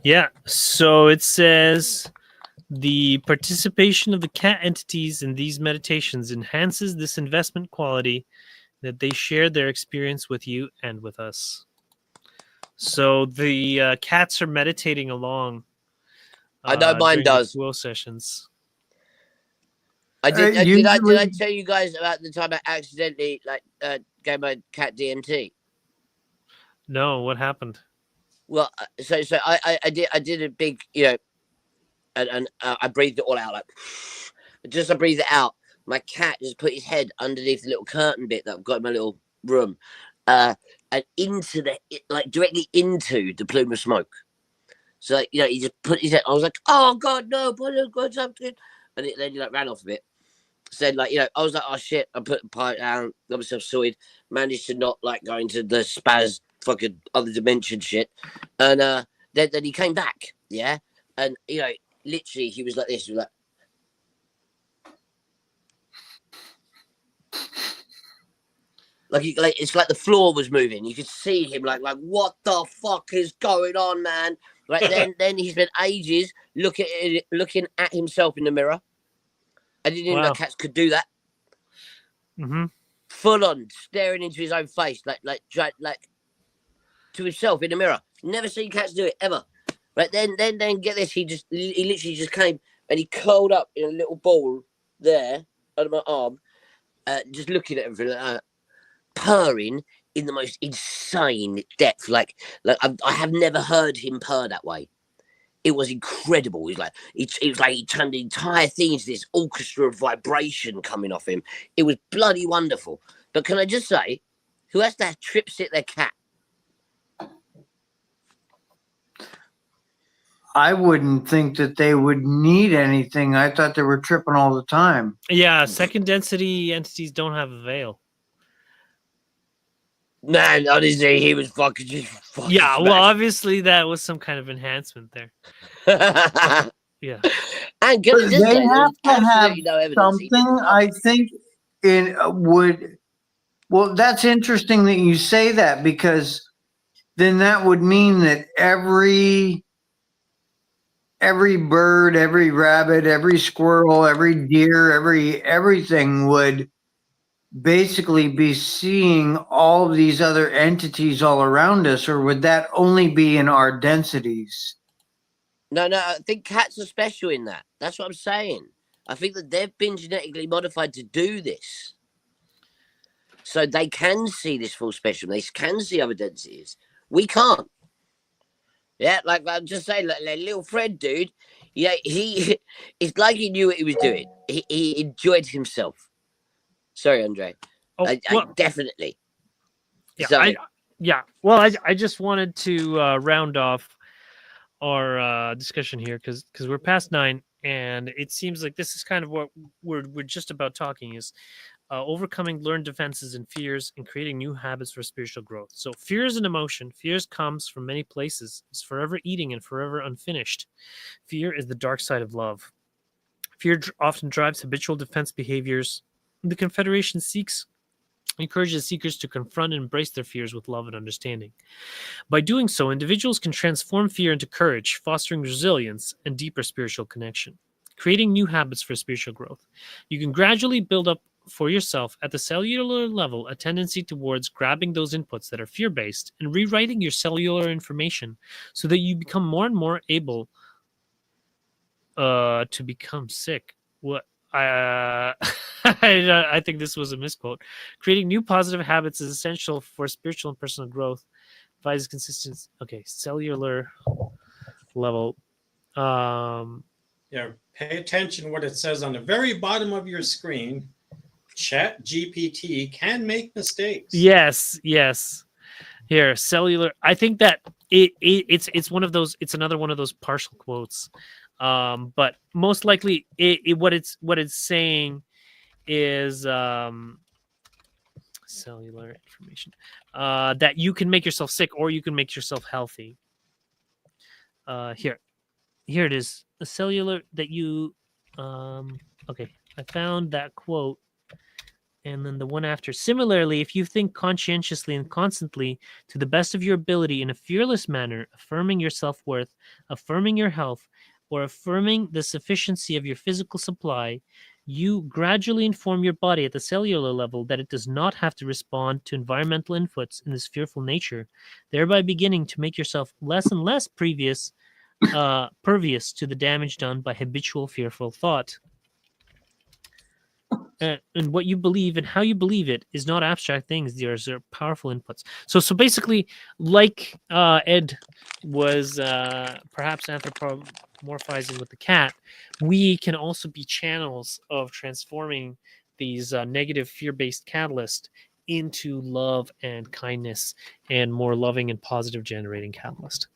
Yeah, so it says the participation of the cat entities in these meditations enhances this investment quality that they share their experience with you and with us. So the cats are meditating along. I know mine does. Dual sessions. Did I tell you guys about the time I accidentally gave my cat DMT? No, what happened? Well, so I did a big, and I breathed it all out, like just I breathed it out. My cat just put his head underneath the little curtain bit that I've got in my little room, and into directly into the plume of smoke. So he just put his head. I was like, oh god, no, God, something, and then he ran off a bit. So I was like, oh shit, I put the pipe down, got myself sorted, managed to not go into the spaz fucking other dimension shit, and then he came back, yeah, and literally he was like this, he was like it's like the floor was moving. You could see him like what the fuck is going on, man? Right then he spent ages looking at himself in the mirror. I didn't even know cats could do that. Full on staring into his own face, like to himself in the mirror. Never seen cats do it ever. Right then get this. He literally just came and he curled up in a little ball there under my arm, just looking at everything like that, purring in the most insane depth. Like I have never heard him purr that way. It was incredible. It was like he turned the entire thing into this orchestra of vibration coming off him. It was bloody wonderful. But can I just say, who has to trip sit their cat? I wouldn't think that they would need anything. I thought they were tripping all the time. Yeah, second density entities don't have a veil. Man, honestly, he was fucking Yeah, well, smashed. obviously that was some kind of enhancement there. Yeah. And can I just They say, there have was to have absolutely no evidence he didn't something. love I her. think it would. Well, that's interesting that you say that, because then that would mean that every bird, every rabbit, every squirrel, every deer, everything would basically be seeing all of these other entities all around us, or would that only be in our densities? No, I think cats are special in that. That's what I'm saying. I think that they've been genetically modified to do this. So they can see this full spectrum. They can see other densities. We can't. Yeah, like I'm just saying, like little Fred, dude. Yeah, he. It's like he knew what he was doing. He enjoyed himself. Sorry, Andre. Oh, I well, definitely. yeah, Sorry. Well, I just wanted to round off our discussion here because we're past 9, and it seems like this is kind of what we're just about talking is overcoming learned defenses and fears and creating new habits for spiritual growth. So fear is an emotion. Fears comes from many places. It's forever eating and forever unfinished. Fear is the dark side of love. Fear often drives habitual defense behaviors. The Confederation encourages seekers to confront and embrace their fears with love and understanding. By doing so, individuals can transform fear into courage, fostering resilience and deeper spiritual connection, creating new habits for spiritual growth. You can gradually build up for yourself at the cellular level a tendency towards grabbing those inputs that are fear-based and rewriting your cellular information so that you become more and more able to become sick. What I think this was a misquote. Creating new positive habits is essential for spiritual and personal growth. Provides consistency. Okay, cellular level. Yeah, pay attention what it says on the very bottom of your screen. Chat GPT can make mistakes. Yes. Here, cellular. I think that it's one of those. It's another one of those partial quotes. But most likely, what it's saying is cellular information that you can make yourself sick or you can make yourself healthy. Here it is. A cellular that you. Okay, I found that quote. And then the one after. Similarly, if you think conscientiously and constantly to the best of your ability in a fearless manner, affirming your self worth, affirming your health, or affirming the sufficiency of your physical supply, you gradually inform your body at the cellular level that it does not have to respond to environmental inputs in this fearful nature, thereby beginning to make yourself less and less pervious to the damage done by habitual fearful thought. And what you believe and how you believe it is not abstract things. These are powerful inputs. So basically, like Ed was perhaps anthropomorphizing with the cat, we can also be channels of transforming these negative fear-based catalysts into love and kindness and more loving and positive generating catalyst.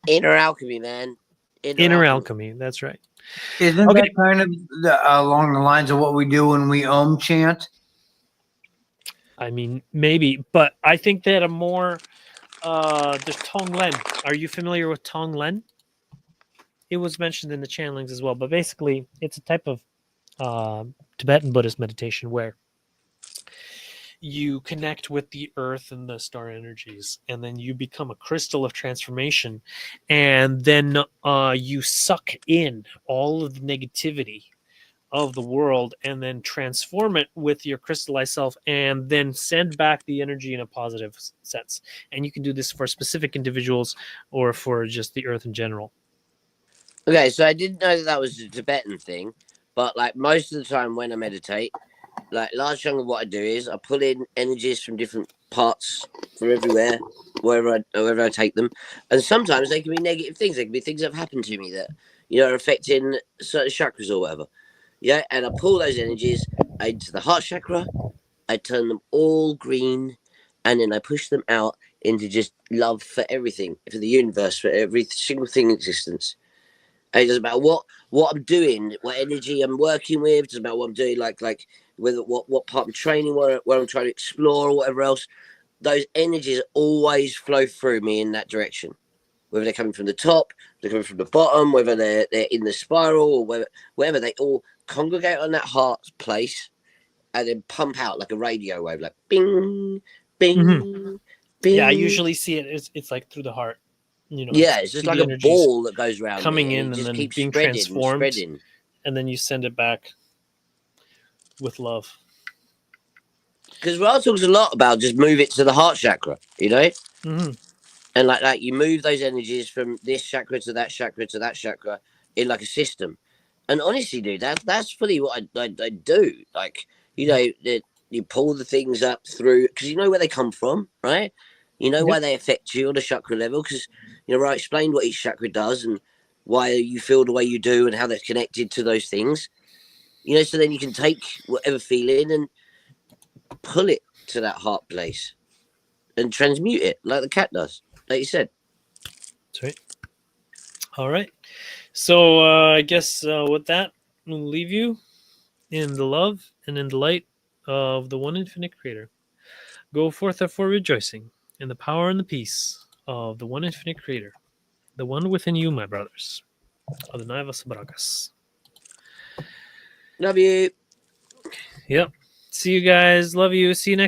Inner alchemy, man. Inner alchemy. That's right. Isn't Okay. that kind of along the lines of what we do when we Om chant? I mean, maybe, but I think that a more there's Tonglen. Are you familiar with Tonglen? It was mentioned in the channelings as well, but basically, it's a type of Tibetan Buddhist meditation where you connect with the earth and the star energies, and then you become a crystal of transformation, and then you suck in all of the negativity of the world and then transform it with your crystallized self and then send back the energy in a positive sense. And you can do this for specific individuals or for just the earth in general. Okay, so I didn't know that was a Tibetan thing, but like most of the time when I meditate, like large chunk of what I do is I pull in energies from different parts from everywhere, wherever I take them, and sometimes they can be negative things. They can be things that have happened to me that are affecting certain chakras or whatever. Yeah, and I pull those energies into the heart chakra. I turn them all green, and then I push them out into just love for everything, for the universe, for every single thing in existence. And it doesn't matter what I'm doing, what energy I'm working with. It doesn't matter what I'm doing, like whether what part I'm training, where I'm trying to explore or whatever else. Those energies always flow through me in that direction. Whether they're coming from the top, they're coming from the bottom, whether they're in the spiral or wherever they all congregate on that heart place and then pump out like a radio wave, like bing, bing, bing. Yeah, I usually see it. It's like through the heart. You know, Yeah, it's just like the a energies ball that goes around coming me, in and and it just then keeps being spreading and transformed, spreading. and then you send it back with love. Because Ra talks a lot about just move it to the heart chakra, you know, Mm-hmm. and like you move those energies from this chakra to that chakra to that chakra in like a system. And honestly, dude, that's fully what I do. Like, you know, you pull the things up through because you know where they come from, right? You know why they affect you on a chakra level because you know, I explained what each chakra does and why you feel the way you do and how they're connected to those things. You know, so then you can take whatever feeling and pull it to that heart place and transmute it like the cat does, like you said. That's right. All right. So I guess with that, we'll leave you in the love and in the light of the one infinite creator. Go forth therefore rejoicing in the power and the peace of the one infinite creator, the one within you, my brothers. Adonai Vasabrakas. Love you. Yep. See you guys. Love you. See you next